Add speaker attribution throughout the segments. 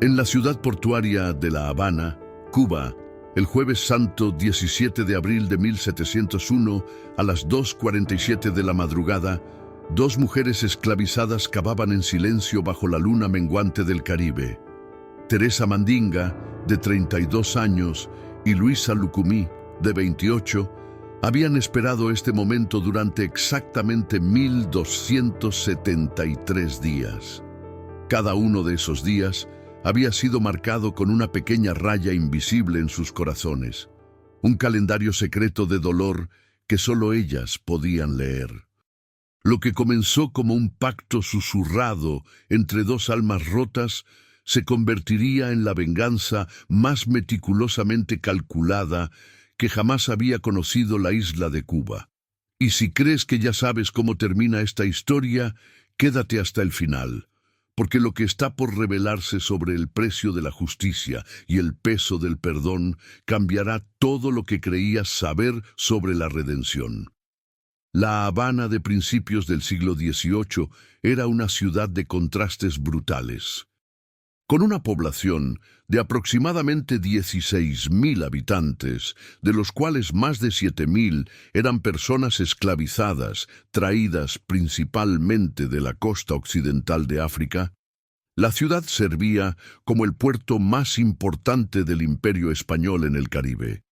Speaker 1: En la ciudad portuaria de La Habana, Cuba, el jueves santo 17 de abril de 1701, a las 2:47 de la madrugada, dos mujeres esclavizadas cavaban en silencio bajo la luna menguante del Caribe. Teresa Mandinga, de 32 años, y Luisa Lucumí, de 28, habían esperado este momento durante exactamente 1273 días. Cada uno de esos días había sido marcado con una pequeña raya invisible en sus corazones, un calendario secreto de dolor que solo ellas podían leer. Lo que comenzó como un pacto susurrado entre dos almas rotas se convertiría en la venganza más meticulosamente calculada que jamás había conocido la isla de Cuba. Y si crees que ya sabes cómo termina esta historia, quédate hasta el final, porque lo que está por revelarse sobre el precio de la justicia y el peso del perdón cambiará todo lo que creías saber sobre la redención. La Habana de principios del siglo XVIII era una ciudad de contrastes brutales. Con una población de aproximadamente 16.000 habitantes, de los cuales más de 7.000 eran personas esclavizadas, traídas principalmente de la costa occidental de África, la ciudad servía como el puerto más importante del Imperio Español en el Caribe.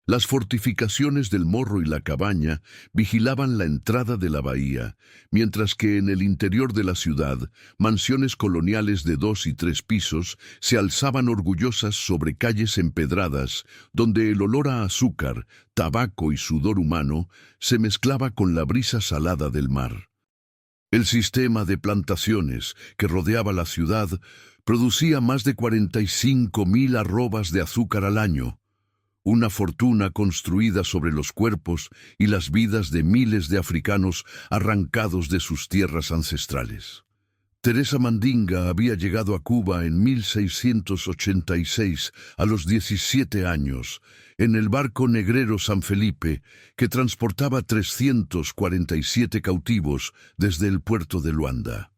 Speaker 1: Las fortificaciones del Morro y la Cabaña vigilaban la entrada de la bahía, mientras que en el interior de la ciudad, mansiones coloniales de 2 y 3 pisos se alzaban orgullosas sobre calles empedradas, donde el olor a azúcar, tabaco y sudor humano se mezclaba con la brisa salada del mar. El sistema de plantaciones que rodeaba la ciudad producía más de 45.000 arrobas de azúcar al año, una fortuna construida sobre los cuerpos y las vidas de miles de africanos arrancados de sus tierras ancestrales. Teresa Mandinga había llegado a Cuba en 1686, a los 17 años, en el barco negrero San Felipe, que transportaba 347 cautivos desde el puerto de Luanda.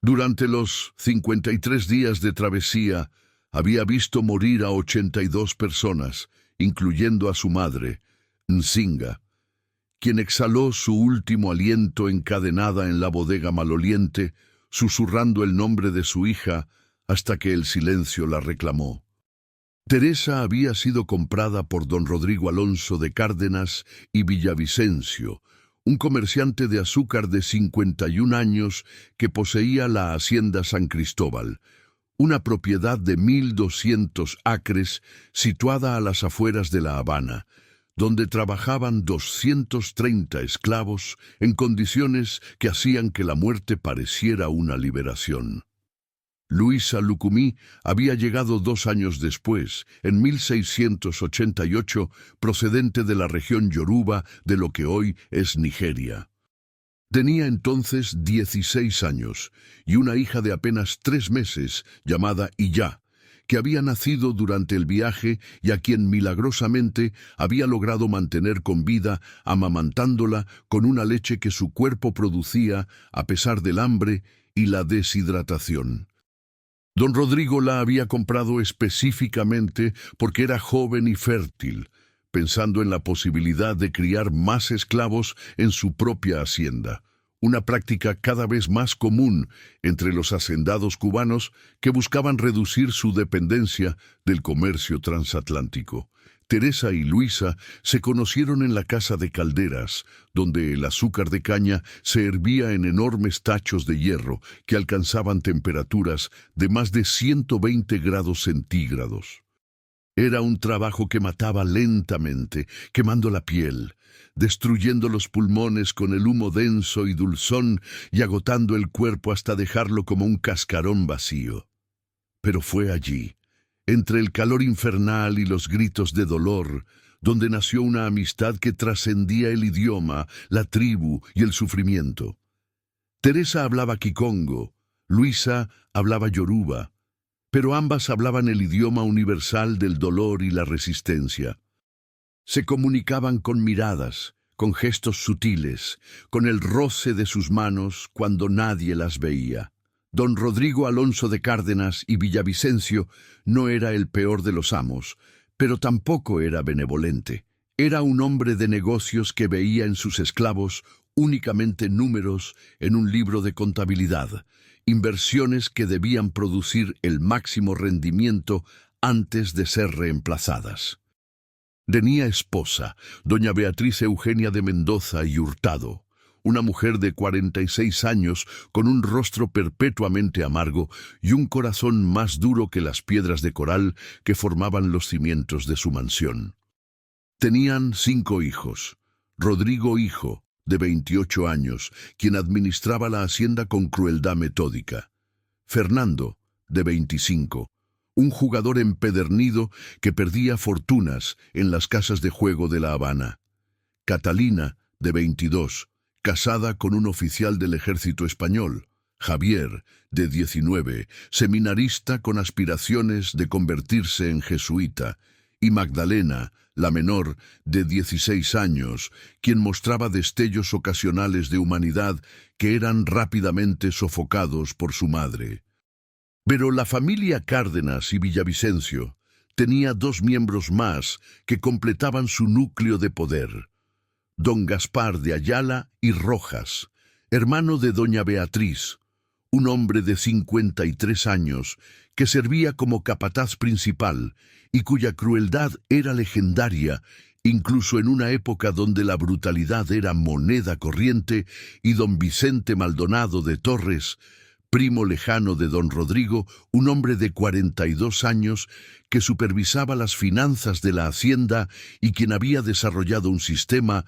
Speaker 1: Durante los 53 días de travesía, había visto morir a 82 personas, incluyendo a su madre, Nzinga, quien exhaló su último aliento encadenada en la bodega maloliente, susurrando el nombre de su hija hasta que el silencio la reclamó. Teresa había sido comprada por don Rodrigo Alonso de Cárdenas y Villavicencio, un comerciante de azúcar de 51 años que poseía la hacienda San Cristóbal, una propiedad de 1.200 acres situada a las afueras de La Habana, donde trabajaban 230 esclavos en condiciones que hacían que la muerte pareciera una liberación. Luisa Lucumí había llegado 2 años después, en 1688, procedente de la región Yoruba de lo que hoy es Nigeria. Tenía entonces 16 años y una hija de apenas 3 meses llamada Iyá, que había nacido durante el viaje y a quien milagrosamente había logrado mantener con vida amamantándola con una leche que su cuerpo producía a pesar del hambre y la deshidratación. Don Rodrigo la había comprado específicamente porque era joven y fértil, pensando en la posibilidad de criar más esclavos en su propia hacienda, una práctica cada vez más común entre los hacendados cubanos que buscaban reducir su dependencia del comercio transatlántico. Teresa y Luisa se conocieron en la casa de calderas, donde el azúcar de caña se hervía en enormes tachos de hierro que alcanzaban temperaturas de más de 120 grados centígrados. Era un trabajo que mataba lentamente, quemando la piel, destruyendo los pulmones con el humo denso y dulzón y agotando el cuerpo hasta dejarlo como un cascarón vacío. Pero fue allí, entre el calor infernal y los gritos de dolor, donde nació una amistad que trascendía el idioma, la tribu y el sufrimiento. Teresa hablaba kikongo, Luisa hablaba yoruba, pero ambas hablaban el idioma universal del dolor y la resistencia. Se comunicaban con miradas, con gestos sutiles, con el roce de sus manos cuando nadie las veía. Don Rodrigo Alonso de Cárdenas y Villavicencio no era el peor de los amos, pero tampoco era benevolente. Era un hombre de negocios que veía en sus esclavos únicamente números en un libro de contabilidad, inversiones que debían producir el máximo rendimiento antes de ser reemplazadas. Tenía esposa, doña Beatriz Eugenia de Mendoza y Hurtado, una mujer de 46 años con un rostro perpetuamente amargo y un corazón más duro que las piedras de coral que formaban los cimientos de su mansión. Tenían 5 hijos. Rodrigo hijo, de 28 años, quien administraba la hacienda con crueldad metódica. Fernando, de 25, un jugador empedernido que perdía fortunas en las casas de juego de La Habana. Catalina, de 22, casada con un oficial del ejército español. Javier, de 19, seminarista con aspiraciones de convertirse en jesuita. Y Magdalena, la menor, de 16 años, quien mostraba destellos ocasionales de humanidad que eran rápidamente sofocados por su madre. Pero la familia Cárdenas y Villavicencio tenía 2 miembros más que completaban su núcleo de poder. Don Gaspar de Ayala y Rojas, hermano de doña Beatriz, un hombre de 53 años que servía como capataz principal y cuya crueldad era legendaria, incluso en una época donde la brutalidad era moneda corriente, y don Vicente Maldonado de Torres, primo lejano de don Rodrigo, un hombre de 42 años que supervisaba las finanzas de la hacienda y quien había desarrollado un sistema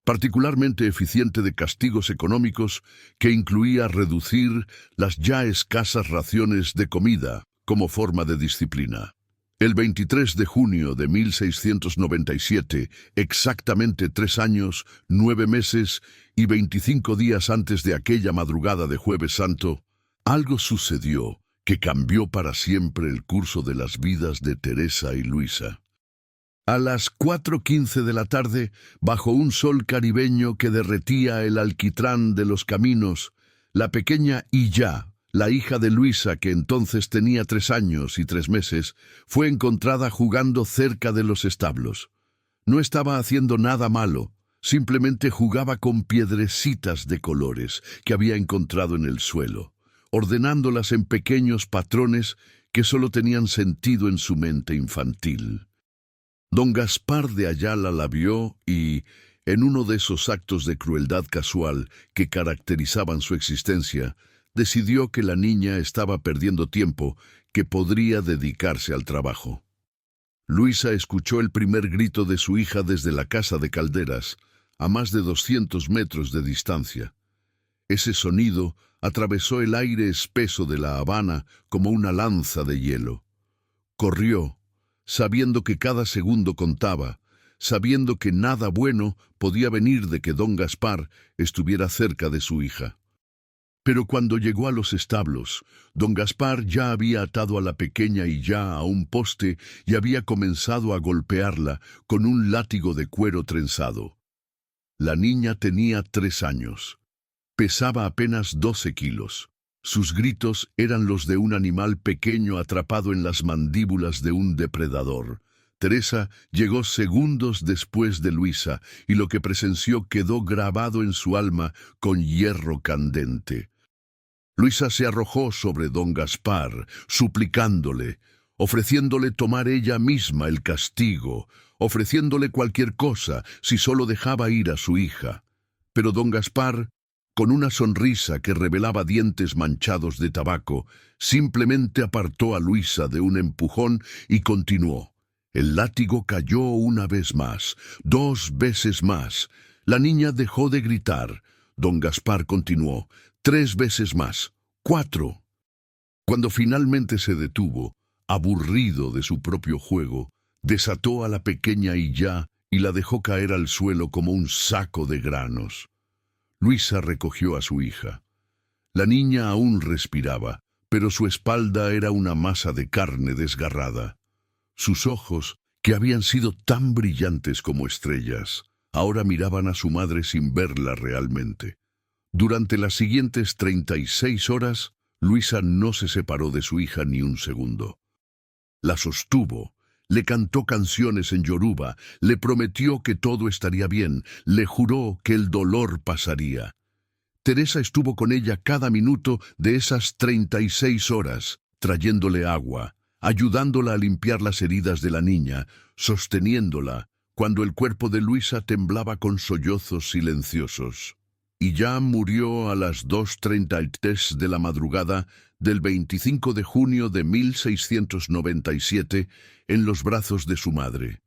Speaker 1: particularmente eficiente de castigos económicos que incluía reducir las ya escasas raciones de comida como forma de disciplina. El 23 de junio de 1697, exactamente 3 años, 9 meses y 25 días antes de aquella madrugada de Jueves Santo, algo sucedió que cambió para siempre el curso de las vidas de Teresa y Luisa. A las 4:15 de la tarde, bajo un sol caribeño que derretía el alquitrán de los caminos, la pequeña Illa, la hija de Luisa, que entonces tenía 3 años y 3 meses, fue encontrada jugando cerca de los establos. No estaba haciendo nada malo, simplemente jugaba con piedrecitas de colores que había encontrado en el suelo, ordenándolas en pequeños patrones que solo tenían sentido en su mente infantil. Don Gaspar de Ayala la vio y, en uno de esos actos de crueldad casual que caracterizaban su existencia, decidió que la niña estaba perdiendo tiempo, que podría dedicarse al trabajo. Luisa escuchó el primer grito de su hija desde la casa de Calderas, a más de 200 metros de distancia. Ese sonido atravesó el aire espeso de La Habana como una lanza de hielo. Corrió, sabiendo que cada segundo contaba, sabiendo que nada bueno podía venir de que don Gaspar estuviera cerca de su hija. Pero cuando llegó a los establos, don Gaspar ya había atado a la pequeña Illa a un poste y había comenzado a golpearla con un látigo de cuero trenzado. La niña tenía 3 años. Pesaba apenas 12 kilos. Sus gritos eran los de un animal pequeño atrapado en las mandíbulas de un depredador. Teresa llegó segundos después de Luisa, y lo que presenció quedó grabado en su alma con hierro candente. Luisa se arrojó sobre don Gaspar, suplicándole, ofreciéndole tomar ella misma el castigo, ofreciéndole cualquier cosa si solo dejaba ir a su hija. Pero don Gaspar, con una sonrisa que revelaba dientes manchados de tabaco, simplemente apartó a Luisa de un empujón y continuó. El látigo cayó una vez más, 2 veces más. La niña dejó de gritar. Don Gaspar continuó, 3 veces más, 4. Cuando finalmente se detuvo, aburrido de su propio juego, desató a la pequeña Illa y la dejó caer al suelo como un saco de granos. Luisa recogió a su hija. La niña aún respiraba, pero su espalda era una masa de carne desgarrada. Sus ojos, que habían sido tan brillantes como estrellas, ahora miraban a su madre sin verla realmente. Durante las siguientes 36 horas, Luisa no se separó de su hija ni un segundo. La sostuvo, le cantó canciones en yoruba, le prometió que todo estaría bien, le juró que el dolor pasaría. Teresa estuvo con ella cada minuto de esas 36 horas, trayéndole agua, ayudándola a limpiar las heridas de la niña, sosteniéndola, cuando el cuerpo de Luisa temblaba con sollozos silenciosos. Y ya murió a las 2:33 de la madrugada del 25 de junio de 1697 en los brazos de su madre.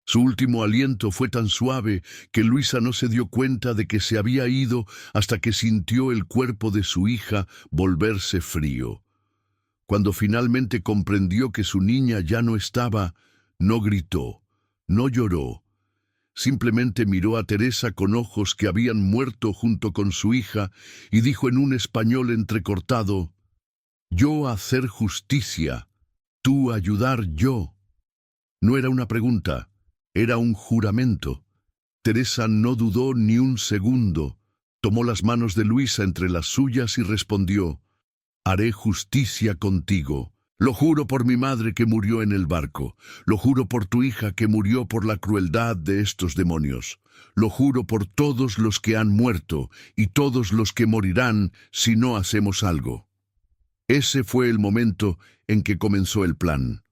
Speaker 1: Su último aliento fue tan suave que Luisa no se dio cuenta de que se había ido hasta que sintió el cuerpo de su hija volverse frío. Cuando finalmente comprendió que su niña ya no estaba, no gritó, no lloró. Simplemente miró a Teresa con ojos que habían muerto junto con su hija y dijo en un español entrecortado: «Yo hacer justicia, tú ayudar yo». No era una pregunta, era un juramento. Teresa no dudó ni un segundo. Tomó las manos de Luisa entre las suyas y respondió: «Haré justicia contigo. Lo juro por mi madre que murió en el barco. Lo juro por tu hija que murió por la crueldad de estos demonios. Lo juro por todos los que han muerto y todos los que morirán si no hacemos algo». Ese fue el momento en que comenzó el plan.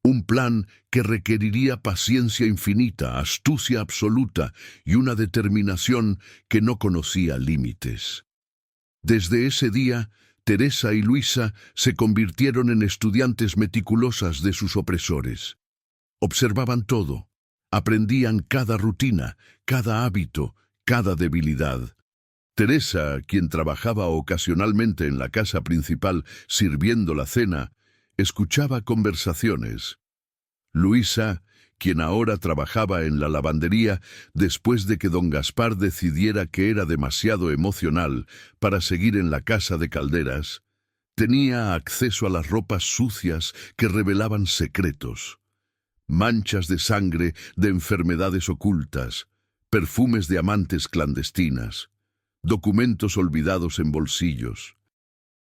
Speaker 1: Un plan que requeriría paciencia infinita, astucia absoluta y una determinación que no conocía límites. Desde ese día, Teresa y Luisa se convirtieron en estudiantes meticulosas de sus opresores. Observaban todo, aprendían cada rutina, cada hábito, cada debilidad. Teresa, quien trabajaba ocasionalmente en la casa principal sirviendo la cena, escuchaba conversaciones. Luisa, quien ahora trabajaba en la lavandería después de que don Gaspar decidiera que era demasiado emocional para seguir en la casa de Calderas, tenía acceso a las ropas sucias que revelaban secretos. Manchas de sangre de enfermedades ocultas, perfumes de amantes clandestinas, documentos olvidados en bolsillos.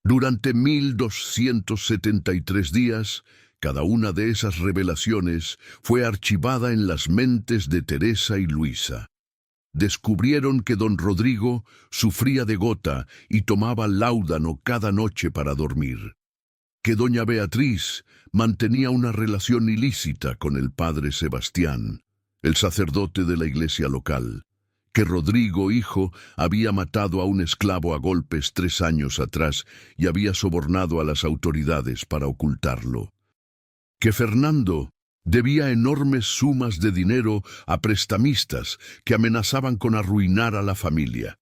Speaker 1: Durante 1273 días, cada una de esas revelaciones fue archivada en las mentes de Teresa y Luisa. Descubrieron que don Rodrigo sufría de gota y tomaba láudano cada noche para dormir. Que doña Beatriz mantenía una relación ilícita con el padre Sebastián, el sacerdote de la iglesia local. Que Rodrigo, hijo, había matado a un esclavo a golpes 3 años atrás y había sobornado a las autoridades para ocultarlo. Que Fernando debía enormes sumas de dinero a prestamistas que amenazaban con arruinar a la familia.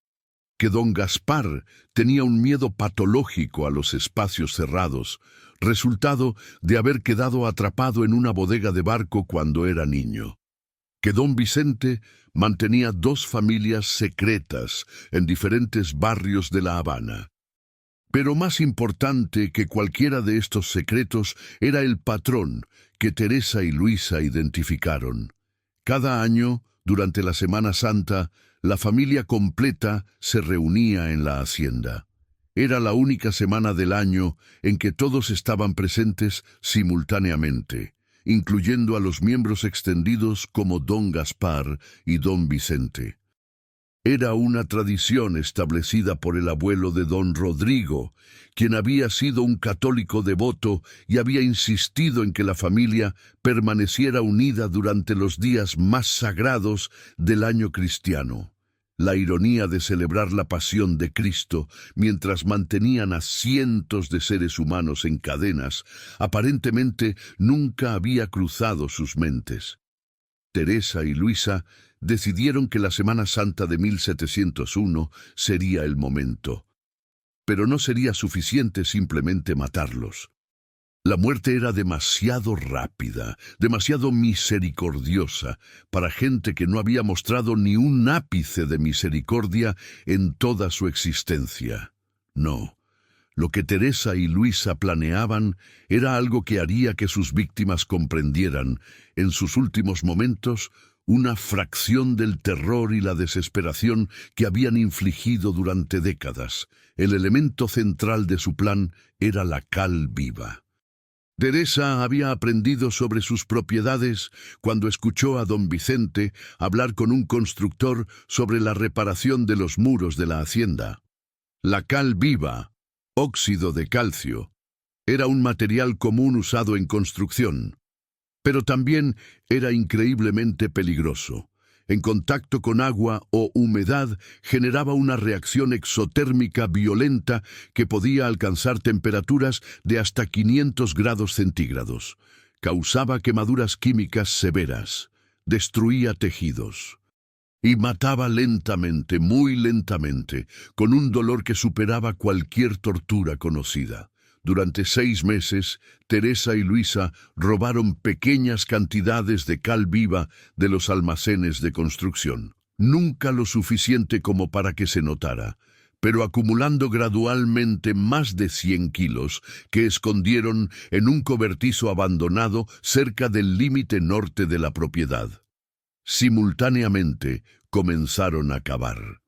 Speaker 1: Que don Gaspar tenía un miedo patológico a los espacios cerrados, resultado de haber quedado atrapado en una bodega de barco cuando era niño. Que don Vicente mantenía 2 familias secretas en diferentes barrios de La Habana. Pero más importante que cualquiera de estos secretos era el patrón que Teresa y Luisa identificaron. Cada año, durante la Semana Santa, la familia completa se reunía en la hacienda. Era la única semana del año en que todos estaban presentes simultáneamente, incluyendo a los miembros extendidos como don Gaspar y don Vicente. Era una tradición establecida por el abuelo de don Rodrigo, quien había sido un católico devoto y había insistido en que la familia permaneciera unida durante los días más sagrados del año cristiano. La ironía de celebrar la pasión de Cristo mientras mantenían a cientos de seres humanos en cadenas, aparentemente nunca había cruzado sus mentes. Teresa y Luisa decidieron que la Semana Santa de 1701 sería el momento. Pero no sería suficiente simplemente matarlos. La muerte era demasiado rápida, demasiado misericordiosa, para gente que no había mostrado ni un ápice de misericordia en toda su existencia. No. Lo que Teresa y Luisa planeaban era algo que haría que sus víctimas comprendieran, en sus últimos momentos, una fracción del terror y la desesperación que habían infligido durante décadas. El elemento central de su plan era la cal viva. Teresa había aprendido sobre sus propiedades cuando escuchó a don Vicente hablar con un constructor sobre la reparación de los muros de la hacienda. La cal viva, óxido de calcio, era un material común usado en construcción, pero también era increíblemente peligroso. En contacto con agua o humedad generaba una reacción exotérmica violenta que podía alcanzar temperaturas de hasta 500 grados centígrados. Causaba quemaduras químicas severas, destruía tejidos y mataba lentamente, muy lentamente, con un dolor que superaba cualquier tortura conocida. Durante 6 meses, Teresa y Luisa robaron pequeñas cantidades de cal viva de los almacenes de construcción. Nunca lo suficiente como para que se notara, pero acumulando gradualmente más de 100 kilos que escondieron en un cobertizo abandonado cerca del límite norte de la propiedad. Simultáneamente comenzaron a cavar.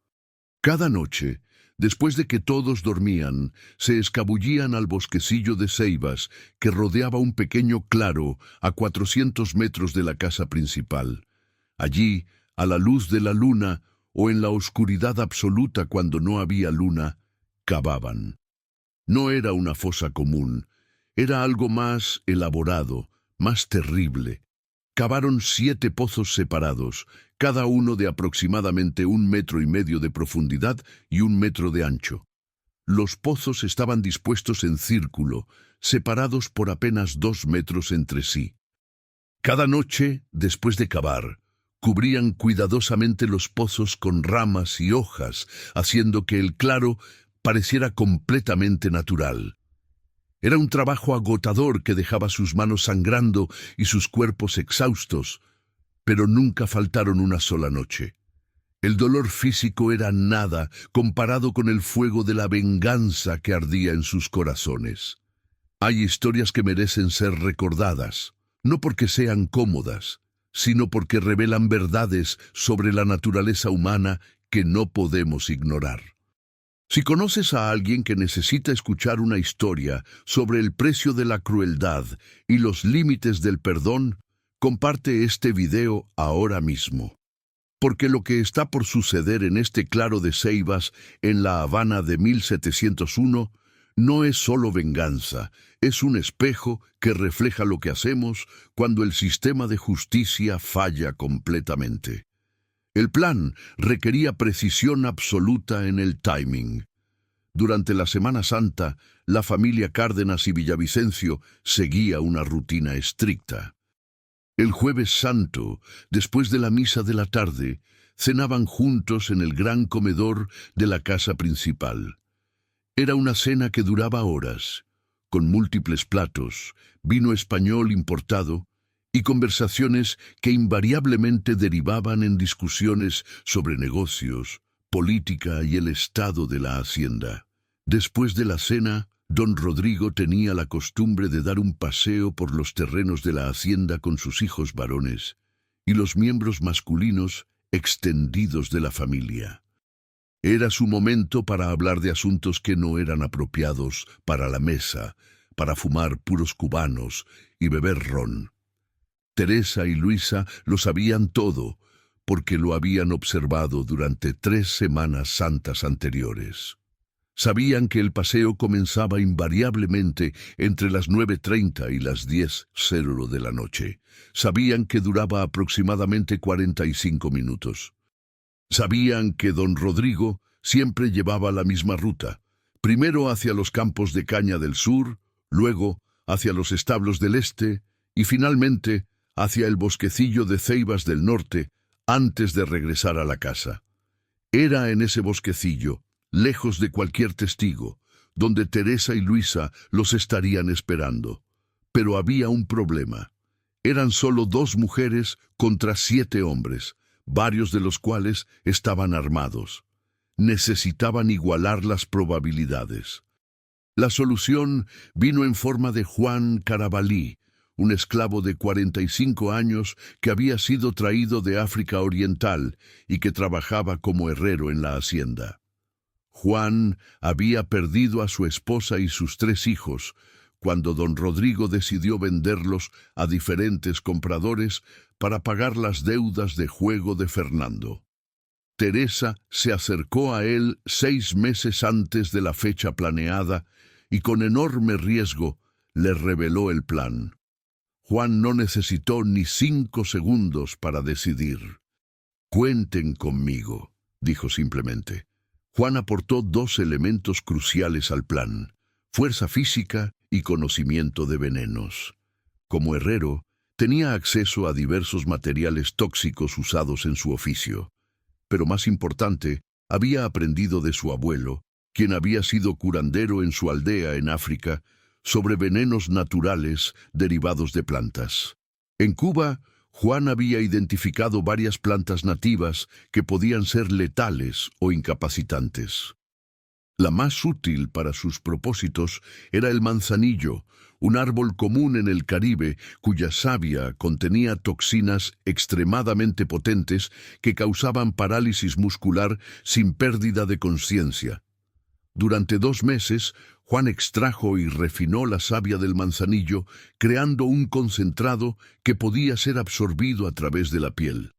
Speaker 1: Cada noche, después de que todos dormían, se escabullían al bosquecillo de ceibas que rodeaba un pequeño claro a 400 metros de la casa principal. Allí, a la luz de la luna o en la oscuridad absoluta cuando no había luna, cavaban. No era una fosa común, era algo más elaborado, más terrible. Cavaron 7 pozos separados, cada uno de aproximadamente 1,5 metros de profundidad y 1 metro de ancho. Los pozos estaban dispuestos en círculo, separados por apenas 2 metros entre sí. Cada noche, después de cavar, cubrían cuidadosamente los pozos con ramas y hojas, haciendo que el claro pareciera completamente natural. Era un trabajo agotador que dejaba sus manos sangrando y sus cuerpos exhaustos, pero nunca faltaron una sola noche. El dolor físico era nada comparado con el fuego de la venganza que ardía en sus corazones. Hay historias que merecen ser recordadas, no porque sean cómodas, sino porque revelan verdades sobre la naturaleza humana que no podemos ignorar. Si conoces a alguien que necesita escuchar una historia sobre el precio de la crueldad y los límites del perdón, comparte este video ahora mismo. Porque lo que está por suceder en este claro de ceibas en La Habana de 1701 no es solo venganza, es un espejo que refleja lo que hacemos cuando el sistema de justicia falla completamente. El plan requería precisión absoluta en el timing. Durante la Semana Santa, la familia Cárdenas y Villavicencio seguía una rutina estricta. El Jueves Santo, después de la misa de la tarde, cenaban juntos en el gran comedor de la casa principal. Era una cena que duraba horas, con múltiples platos, vino español importado y conversaciones que invariablemente derivaban en discusiones sobre negocios, política y el estado de la hacienda. Después de la cena, don Rodrigo tenía la costumbre de dar un paseo por los terrenos de la hacienda con sus hijos varones y los miembros masculinos extendidos de la familia. Era su momento para hablar de asuntos que no eran apropiados para la mesa, para fumar puros cubanos y beber ron. Teresa y Luisa lo sabían todo, porque lo habían observado durante 3 Semanas Santas anteriores. Sabían que el paseo comenzaba invariablemente entre las 9:30 y las 10:00 de la noche. Sabían que duraba aproximadamente 45 minutos. Sabían que don Rodrigo siempre llevaba la misma ruta, primero hacia los campos de caña del sur, luego hacia los establos del este y finalmente hacia el bosquecillo de ceibas del norte antes de regresar a la casa. Era en ese bosquecillo, lejos de cualquier testigo, donde Teresa y Luisa los estarían esperando. Pero había un problema. Eran solo 2 mujeres contra 7 hombres, varios de los cuales estaban armados. Necesitaban igualar las probabilidades. La solución vino en forma de Juan Carabalí, un esclavo de 45 años que había sido traído de África Oriental y que trabajaba como herrero en la hacienda. Juan había perdido a su esposa y sus 3 hijos, cuando don Rodrigo decidió venderlos a diferentes compradores para pagar las deudas de juego de Fernando. Teresa se acercó a él 6 meses antes de la fecha planeada y con enorme riesgo le reveló el plan. Juan no necesitó ni 5 segundos para decidir. «Cuenten conmigo», dijo simplemente. Juan aportó 2 elementos cruciales al plan: fuerza física y conocimiento de venenos. Como herrero, tenía acceso a diversos materiales tóxicos usados en su oficio. Pero más importante, había aprendido de su abuelo, quien había sido curandero en su aldea en África, sobre venenos naturales derivados de plantas. En Cuba, Juan había identificado varias plantas nativas que podían ser letales o incapacitantes. La más útil para sus propósitos era el manzanillo, un árbol común en el Caribe cuya savia contenía toxinas extremadamente potentes que causaban parálisis muscular sin pérdida de conciencia. Durante 2 meses, Juan extrajo y refinó la savia del manzanillo, creando un concentrado que podía ser absorbido a través de la piel.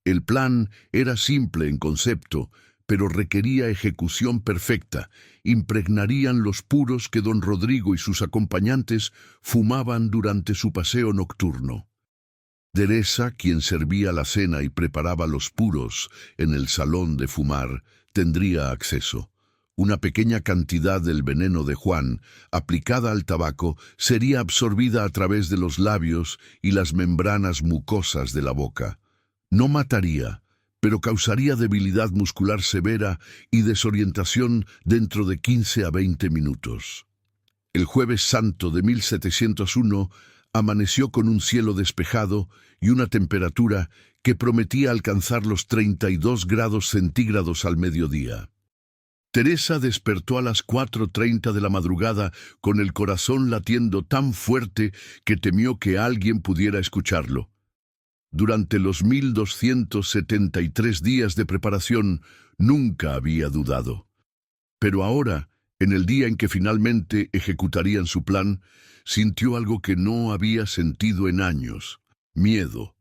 Speaker 1: El plan era simple en concepto, pero requería ejecución perfecta. Impregnarían los puros que don Rodrigo y sus acompañantes fumaban durante su paseo nocturno. Teresa, quien servía la cena y preparaba los puros en el salón de fumar, tendría acceso. Una pequeña cantidad del veneno de Juan, aplicada al tabaco, sería absorbida a través de los labios y las membranas mucosas de la boca. No mataría, pero causaría debilidad muscular severa y desorientación dentro de 15 a 20 minutos. El Jueves Santo de 1701 amaneció con un cielo despejado y una temperatura que prometía alcanzar los 32 grados centígrados al mediodía. Teresa despertó a las 4:30 de la madrugada con el corazón latiendo tan fuerte que temió que alguien pudiera escucharlo. Durante los 1273 días de preparación nunca había dudado. Pero ahora, en el día en que finalmente ejecutarían su plan, sintió algo que no había sentido en años: miedo.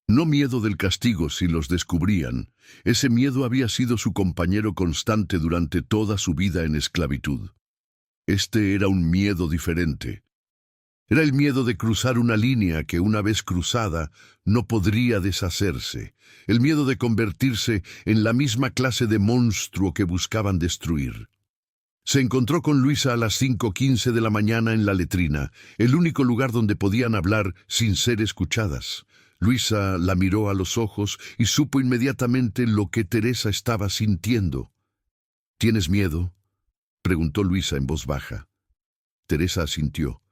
Speaker 1: No miedo del castigo si los descubrían. Ese miedo había sido su compañero constante durante toda su vida en esclavitud. Este era un miedo diferente. Era el miedo de cruzar una línea que, una vez cruzada, no podría deshacerse. El miedo de convertirse en la misma clase de monstruo que buscaban destruir. Se encontró con Luisa a las 5:15 de la mañana en la letrina, el único lugar donde podían hablar sin ser escuchadas. Luisa la miró a los ojos y supo inmediatamente lo que Teresa estaba sintiendo. «¿Tienes miedo?», preguntó Luisa en voz baja. Teresa asintió.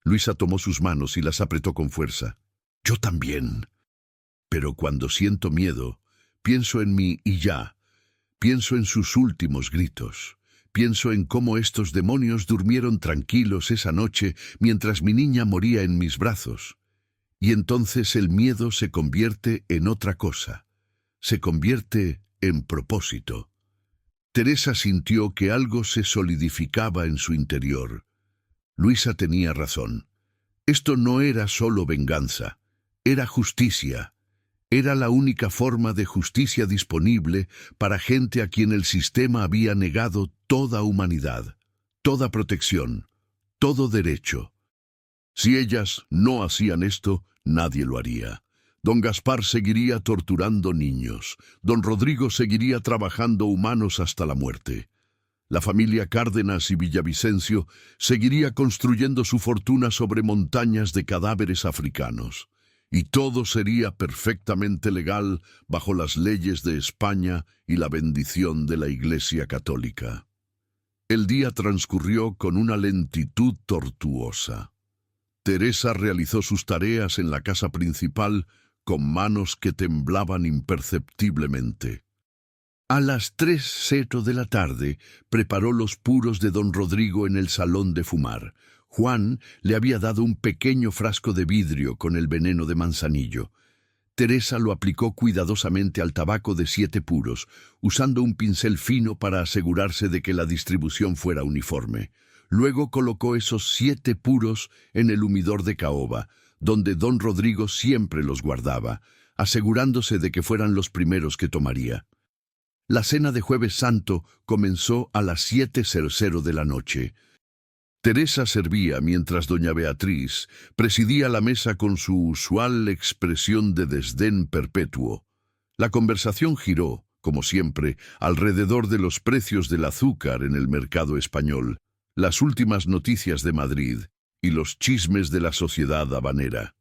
Speaker 1: Luisa tomó sus manos y las apretó con fuerza. «Yo también. Pero cuando siento miedo, pienso en mí y ya. Pienso en sus últimos gritos. Pienso en cómo estos demonios durmieron tranquilos esa noche mientras mi niña moría en mis brazos. Y entonces el miedo se convierte en otra cosa. Se convierte en propósito». Teresa sintió que algo se solidificaba en su interior. Luisa tenía razón. Esto no era solo venganza, era justicia. Era la única forma de justicia disponible para gente a quien el sistema había negado toda humanidad, toda protección, todo derecho. Si ellas no hacían esto, nadie lo haría. Don Gaspar seguiría torturando niños. Don Rodrigo seguiría trabajando humanos hasta la muerte. La familia Cárdenas y Villavicencio seguiría construyendo su fortuna sobre montañas de cadáveres africanos. Y todo sería perfectamente legal bajo las leyes de España y la bendición de la Iglesia Católica. El día transcurrió con una lentitud tortuosa. Teresa realizó sus tareas en la casa principal con manos que temblaban imperceptiblemente. A las 3:00 de la tarde preparó los puros de don Rodrigo en el salón de fumar. Juan le había dado un pequeño frasco de vidrio con el veneno de manzanillo. Teresa lo aplicó cuidadosamente al tabaco de 7 puros, usando un pincel fino para asegurarse de que la distribución fuera uniforme. Luego colocó esos 7 puros en el humidor de caoba, donde don Rodrigo siempre los guardaba, asegurándose de que fueran los primeros que tomaría. La cena de Jueves Santo comenzó a las 7:00 de la noche. Teresa servía mientras doña Beatriz presidía la mesa con su usual expresión de desdén perpetuo. La conversación giró, como siempre, alrededor de los precios del azúcar en el mercado español, las últimas noticias de Madrid y los chismes de la sociedad habanera.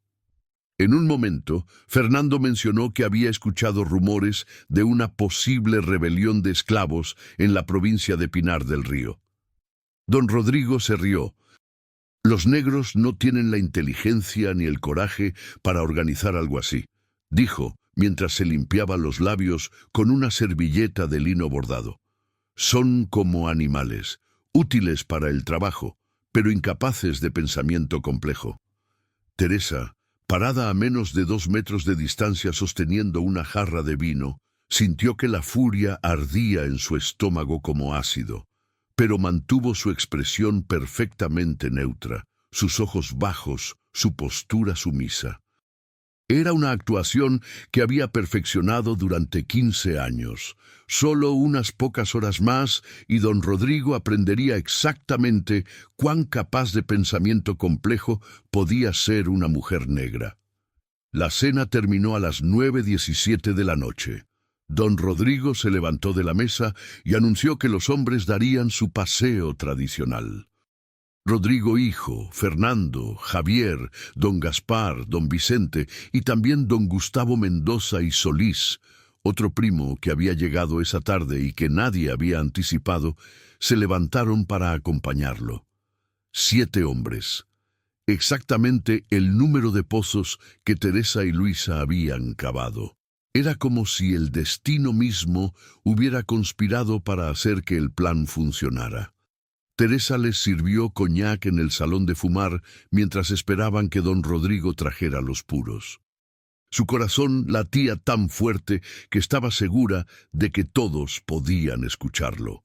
Speaker 1: En un momento, Fernando mencionó que había escuchado rumores de una posible rebelión de esclavos en la provincia de Pinar del Río. Don Rodrigo se rió. Los negros no tienen la inteligencia ni el coraje para organizar algo así, dijo, mientras se limpiaba los labios con una servilleta de lino bordado. Son como animales, útiles para el trabajo, pero incapaces de pensamiento complejo. Teresa, parada a menos de 2 metros de distancia sosteniendo una jarra de vino, sintió que la furia ardía en su estómago como ácido, pero mantuvo su expresión perfectamente neutra, sus ojos bajos, su postura sumisa. Era una actuación que había perfeccionado durante 15 años. Solo unas pocas horas más y don Rodrigo aprendería exactamente cuán capaz de pensamiento complejo podía ser una mujer negra. La cena terminó a las 9:17 de la noche. Don Rodrigo se levantó de la mesa y anunció que los hombres darían su paseo tradicional. Rodrigo hijo, Fernando, Javier, don Gaspar, don Vicente y también don Gustavo Mendoza y Solís, otro primo que había llegado esa tarde y que nadie había anticipado, se levantaron para acompañarlo. 7 hombres. Exactamente el número de pozos que Teresa y Luisa habían cavado. Era como si el destino mismo hubiera conspirado para hacer que el plan funcionara. Teresa les sirvió coñac en el salón de fumar mientras esperaban que don Rodrigo trajera los puros. Su corazón latía tan fuerte que estaba segura de que todos podían escucharlo.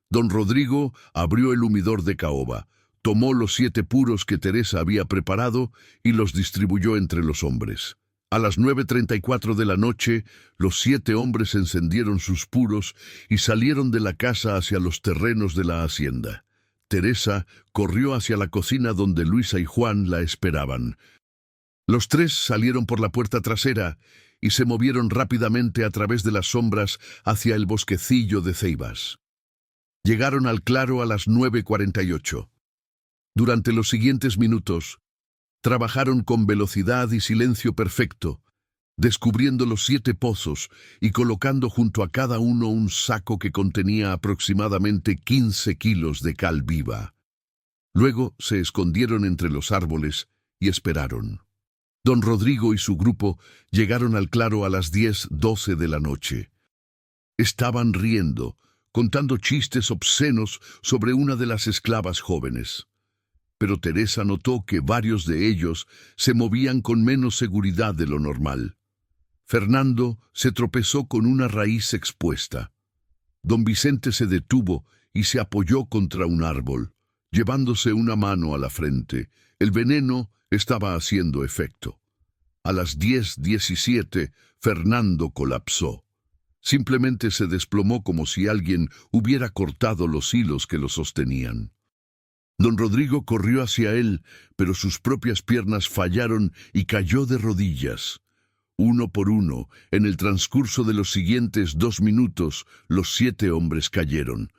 Speaker 1: Don Rodrigo abrió el humidor de caoba, tomó los 7 puros que Teresa había preparado y los distribuyó entre los hombres. A las 9:34 de la noche, los 7 hombres encendieron sus puros y salieron de la casa hacia los terrenos de la hacienda. Teresa corrió hacia la cocina donde Luisa y Juan la esperaban. Los 3 salieron por la puerta trasera y se movieron rápidamente a través de las sombras hacia el bosquecillo de ceibas. Llegaron al claro a las 9:48. Durante los siguientes minutos, trabajaron con velocidad y silencio perfecto, descubriendo los 7 pozos y colocando junto a cada uno un saco que contenía aproximadamente 15 kilos de cal viva. Luego se escondieron entre los árboles y esperaron. Don Rodrigo y su grupo llegaron al claro a las 10:12 de la noche. Estaban riendo, contando chistes obscenos sobre una de las esclavas jóvenes. Pero Teresa notó que varios de ellos se movían con menos seguridad de lo normal. Fernando se tropezó con una raíz expuesta. Don Vicente se detuvo y se apoyó contra un árbol, llevándose una mano a la frente. El veneno estaba haciendo efecto. A las 10:17, Fernando colapsó. Simplemente se desplomó como si alguien hubiera cortado los hilos que lo sostenían. Don Rodrigo corrió hacia él, pero sus propias piernas fallaron y cayó de rodillas. Uno por uno, en el transcurso de los siguientes 2 minutos, los 7 hombres cayeron.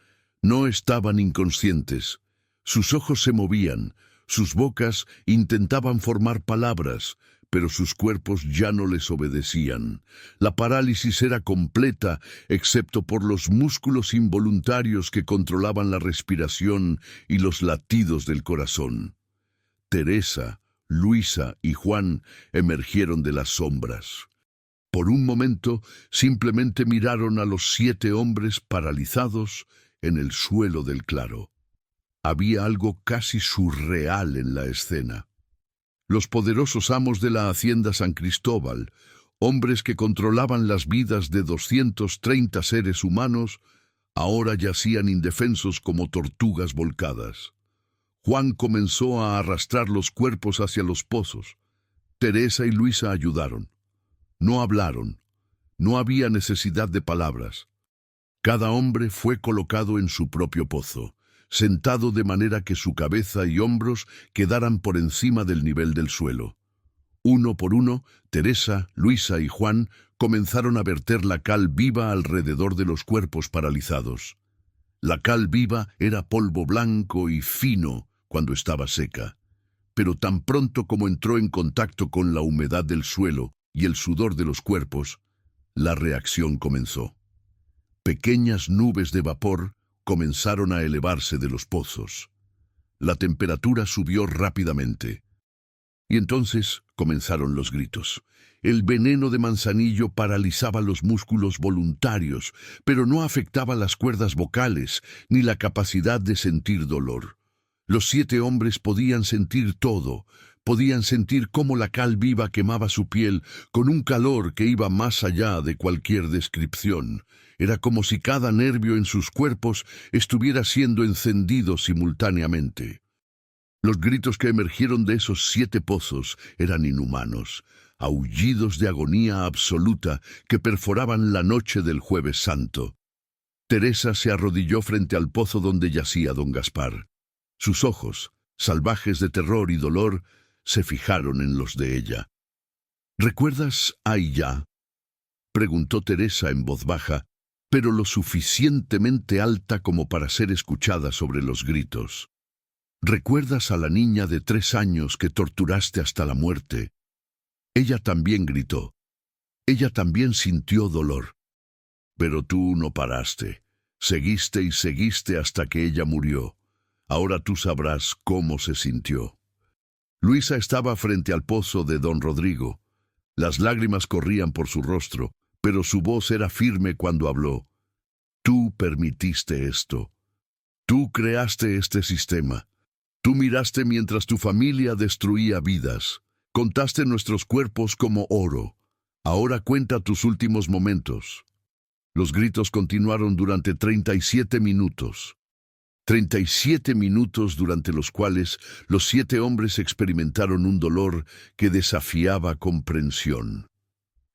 Speaker 1: No estaban inconscientes. Sus ojos se movían, sus bocas intentaban formar palabras, pero sus cuerpos ya no les obedecían. La parálisis era completa, excepto por los músculos involuntarios que controlaban la respiración y los latidos del corazón. Teresa, Luisa y Juan emergieron de las sombras. Por un momento, simplemente miraron a los 7 hombres paralizados en el suelo del claro. Había algo casi surreal en la escena. Los poderosos amos de la hacienda San Cristóbal, hombres que controlaban las vidas de 230 seres humanos, ahora yacían indefensos como tortugas volcadas. Juan comenzó a arrastrar los cuerpos hacia los pozos. Teresa y Luisa ayudaron. No hablaron. No había necesidad de palabras. Cada hombre fue colocado en su propio pozo, sentado de manera que su cabeza y hombros quedaran por encima del nivel del suelo. Uno por uno, Teresa, Luisa y Juan comenzaron a verter la cal viva alrededor de los cuerpos paralizados. La cal viva era polvo blanco y fino cuando estaba seca, pero tan pronto como entró en contacto con la humedad del suelo y el sudor de los cuerpos, la reacción comenzó. Pequeñas nubes de vapor comenzaron a elevarse de los pozos. La temperatura subió rápidamente. Y entonces comenzaron los gritos. El veneno de manzanillo paralizaba los músculos voluntarios, pero no afectaba las cuerdas vocales ni la capacidad de sentir dolor. Los 7 hombres podían sentir todo. Podían sentir cómo la cal viva quemaba su piel con un calor que iba más allá de cualquier descripción. Era como si cada nervio en sus cuerpos estuviera siendo encendido simultáneamente. Los gritos que emergieron de esos 7 pozos eran inhumanos, aullidos de agonía absoluta que perforaban la noche del Jueves Santo. Teresa se arrodilló frente al pozo donde yacía don Gaspar. Sus ojos, salvajes de terror y dolor, se fijaron en los de ella. ¿Recuerdas a Aya?, preguntó Teresa en voz baja, pero lo suficientemente alta como para ser escuchada sobre los gritos. ¿Recuerdas a la niña de 3 años que torturaste hasta la muerte? Ella también gritó. Ella también sintió dolor. Pero tú no paraste. Seguiste y seguiste hasta que ella murió. Ahora tú sabrás cómo se sintió. Luisa estaba frente al pozo de don Rodrigo. Las lágrimas corrían por su rostro, pero su voz era firme cuando habló. Tú permitiste esto. Tú creaste este sistema. Tú miraste mientras tu familia destruía vidas. Contaste nuestros cuerpos como oro. Ahora cuenta tus últimos momentos. Los gritos continuaron durante 37 minutos. 37 minutos durante los cuales los 7 hombres experimentaron un dolor que desafiaba comprensión.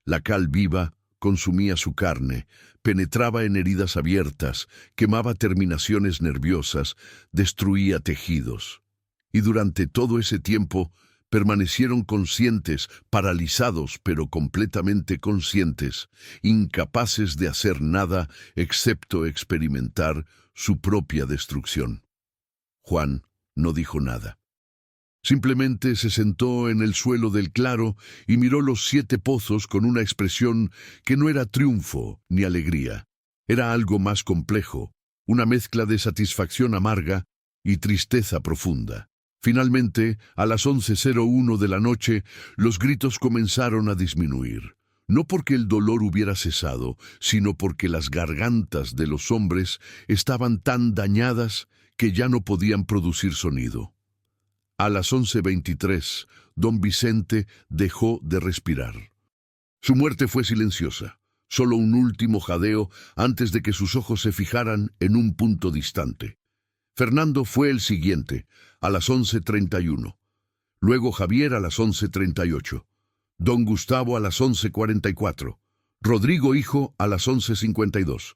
Speaker 1: La cal viva consumía su carne, penetraba en heridas abiertas, quemaba terminaciones nerviosas, destruía tejidos. Y durante todo ese tiempo permanecieron conscientes, paralizados pero completamente conscientes, incapaces de hacer nada excepto experimentar su propia destrucción. Juan no dijo nada. Simplemente se sentó en el suelo del claro y miró los 7 pozos con una expresión que no era triunfo ni alegría. Era algo más complejo, una mezcla de satisfacción amarga y tristeza profunda. Finalmente, a las 11:01 de la noche, los gritos comenzaron a disminuir. No porque el dolor hubiera cesado, sino porque las gargantas de los hombres estaban tan dañadas que ya no podían producir sonido. A las 11:23, don Vicente dejó de respirar. Su muerte fue silenciosa, solo un último jadeo antes de que sus ojos se fijaran en un punto distante. Fernando fue el siguiente, a las 11:31. Luego Javier a las 11:38. Don Gustavo a las 11:44. Rodrigo hijo a las 11:52.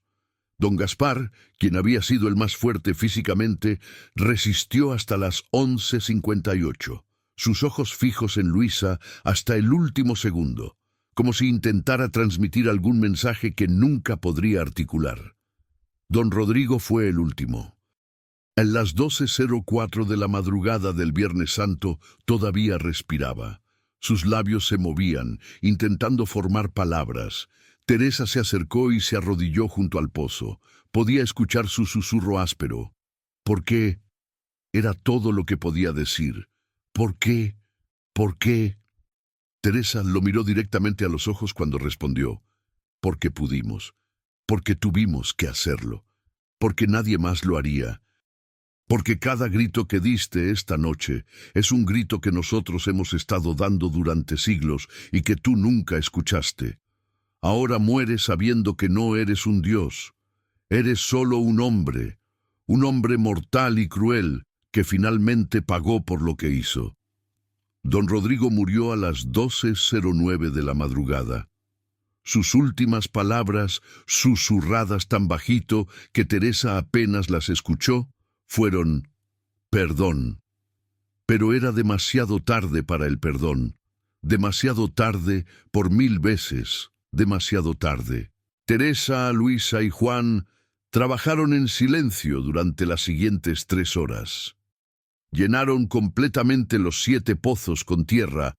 Speaker 1: Don Gaspar, quien había sido el más fuerte físicamente, resistió hasta las 11:58, sus ojos fijos en Luisa hasta el último segundo, como si intentara transmitir algún mensaje que nunca podría articular. Don Rodrigo fue el último. A las 12:04 de la madrugada del Viernes Santo todavía respiraba. Sus labios se movían, intentando formar palabras. Teresa se acercó y se arrodilló junto al pozo. Podía escuchar su susurro áspero. ¿Por qué? Era todo lo que podía decir. ¿Por qué? ¿Por qué? Teresa lo miró directamente a los ojos cuando respondió. Porque pudimos. Porque tuvimos que hacerlo. Porque nadie más lo haría. porque cada grito que diste esta noche es un grito que nosotros hemos estado dando durante siglos y que tú nunca escuchaste. Ahora mueres sabiendo que no eres un dios. Eres solo un hombre mortal y cruel que finalmente pagó por lo que hizo. Don Rodrigo murió a las 12:09 de la madrugada. Sus últimas palabras, susurradas tan bajito que Teresa apenas las escuchó, fueron «perdón». Pero era demasiado tarde para el perdón. Demasiado tarde por 1000 veces. Demasiado tarde. Teresa, Luisa y Juan trabajaron en silencio durante las siguientes 3 horas. Llenaron completamente los 7 pozos con tierra,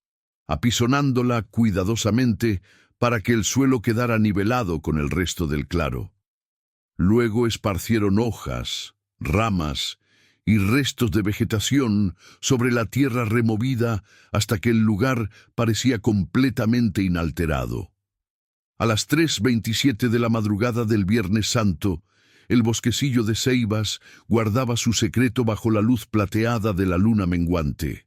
Speaker 1: apisonándola cuidadosamente para que el suelo quedara nivelado con el resto del claro. Luego esparcieron hojas, ramas y restos de vegetación sobre la tierra removida hasta que el lugar parecía completamente inalterado. A las 3:27 de la madrugada del Viernes Santo, el bosquecillo de ceibas guardaba su secreto bajo la luz plateada de la luna menguante.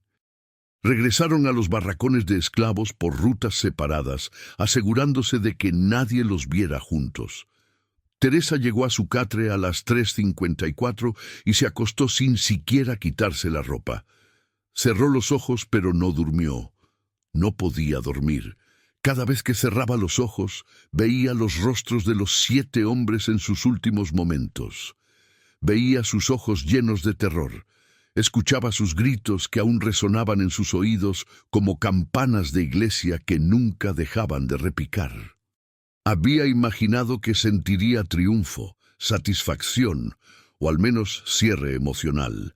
Speaker 1: Regresaron a los barracones de esclavos por rutas separadas, asegurándose de que nadie los viera juntos. Teresa llegó a su catre a las 3:54 y se acostó sin siquiera quitarse la ropa. Cerró los ojos, pero no durmió. No podía dormir. Cada vez que cerraba los ojos, veía los rostros de los 7 hombres en sus últimos momentos. Veía sus ojos llenos de terror. Escuchaba sus gritos que aún resonaban en sus oídos como campanas de iglesia que nunca dejaban de repicar. Había imaginado que sentiría triunfo, satisfacción, o al menos cierre emocional.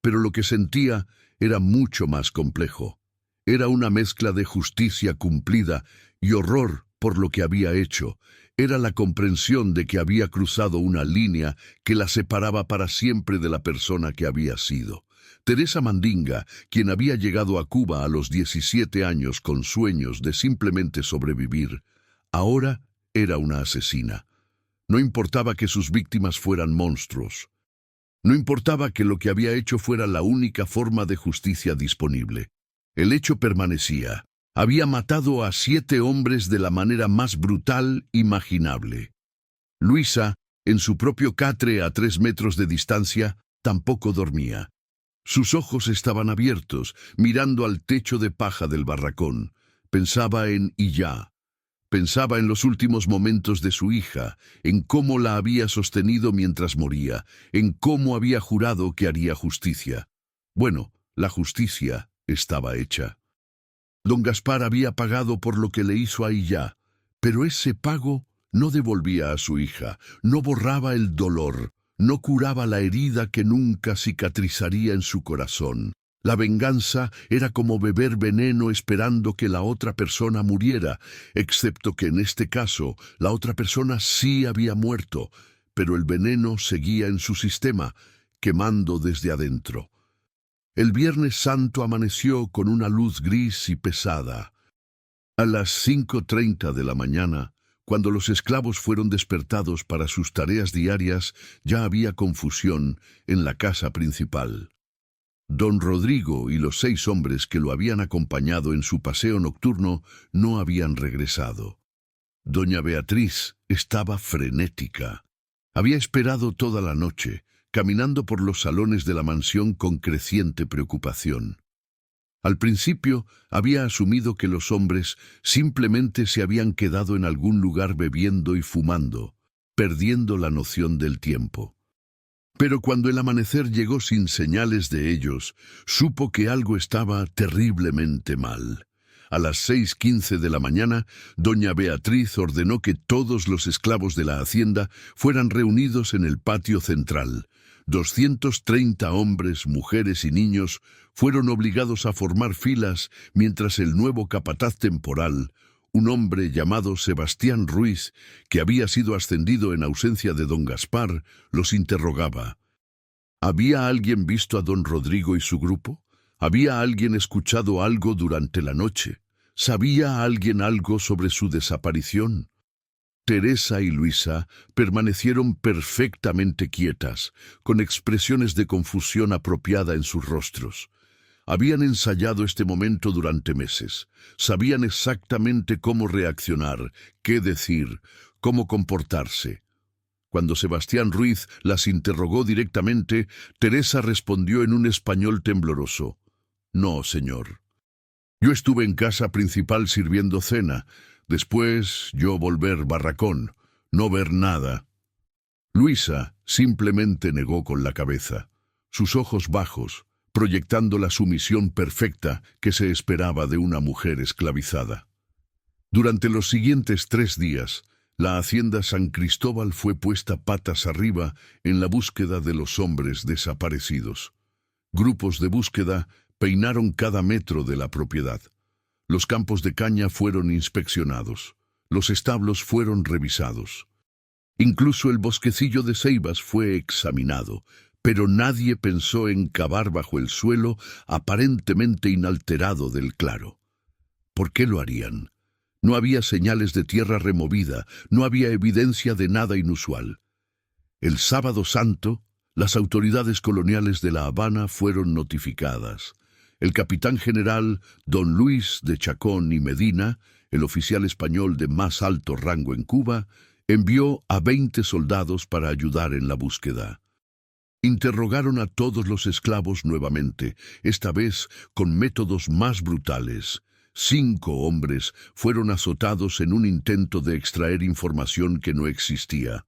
Speaker 1: Pero lo que sentía era mucho más complejo. Era una mezcla de justicia cumplida y horror por lo que había hecho. Era la comprensión de que había cruzado una línea que la separaba para siempre de la persona que había sido. Teresa Mandinga, quien había llegado a Cuba a los 17 años con sueños de simplemente sobrevivir, ahora era una asesina. No importaba que sus víctimas fueran monstruos. No importaba que lo que había hecho fuera la única forma de justicia disponible. El hecho permanecía. Había matado a 7 hombres de la manera más brutal imaginable. Luisa, en su propio catre a 3 metros de distancia, tampoco dormía. Sus ojos estaban abiertos, mirando al techo de paja del barracón. Pensaba en Illa. Pensaba en los últimos momentos de su hija, en cómo la había sostenido mientras moría, en cómo había jurado que haría justicia. Bueno, la justicia estaba hecha. Don Gaspar había pagado por lo que le hizo a Illa, pero ese pago no devolvía a su hija, no borraba el dolor, no curaba la herida que nunca cicatrizaría en su corazón. La venganza era como beber veneno esperando que la otra persona muriera, excepto que en este caso la otra persona sí había muerto, pero el veneno seguía en su sistema, quemando desde adentro. El Viernes Santo amaneció con una luz gris y pesada. A las 5:30 de la mañana, cuando los esclavos fueron despertados para sus tareas diarias, ya había confusión en la casa principal. Don Rodrigo y los 6 hombres que lo habían acompañado en su paseo nocturno no habían regresado. Doña Beatriz estaba frenética. Había esperado toda la noche, caminando por los salones de la mansión con creciente preocupación. Al principio había asumido que los hombres simplemente se habían quedado en algún lugar bebiendo y fumando, perdiendo la noción del tiempo. Pero cuando el amanecer llegó sin señales de ellos, supo que algo estaba terriblemente mal. A las 6:15 de la mañana, doña Beatriz ordenó que todos los esclavos de la hacienda fueran reunidos en el patio central. 230 hombres, mujeres y niños fueron obligados a formar filas mientras el nuevo capataz temporal, un hombre llamado Sebastián Ruiz, que había sido ascendido en ausencia de don Gaspar, los interrogaba. ¿Había alguien visto a don Rodrigo y su grupo? ¿Había alguien escuchado algo durante la noche? ¿Sabía alguien algo sobre su desaparición? Teresa y Luisa permanecieron perfectamente quietas, con expresiones de confusión apropiada en sus rostros. Habían ensayado este momento durante meses. Sabían exactamente cómo reaccionar, qué decir, cómo comportarse. Cuando Sebastián Ruiz las interrogó directamente, Teresa respondió en un español tembloroso. «No, señor. Yo estuve en casa principal sirviendo cena. Después yo volver barracón, no ver nada». Luisa simplemente negó con la cabeza, sus ojos bajos, proyectando la sumisión perfecta que se esperaba de una mujer esclavizada. Durante los siguientes 3 días, la hacienda San Cristóbal fue puesta patas arriba en la búsqueda de los hombres desaparecidos. Grupos de búsqueda peinaron cada metro de la propiedad. Los campos de caña fueron inspeccionados. Los establos fueron revisados. Incluso el bosquecillo de ceibas fue examinado, pero nadie pensó en cavar bajo el suelo aparentemente inalterado del claro. ¿Por qué lo harían? No había señales de tierra removida, no había evidencia de nada inusual. El Sábado Santo, las autoridades coloniales de La Habana fueron notificadas. El capitán general don Luis de Chacón y Medina, el oficial español de más alto rango en Cuba, envió a 20 soldados para ayudar en la búsqueda. Interrogaron a todos los esclavos nuevamente, esta vez con métodos más brutales. 5 hombres fueron azotados en un intento de extraer información que no existía.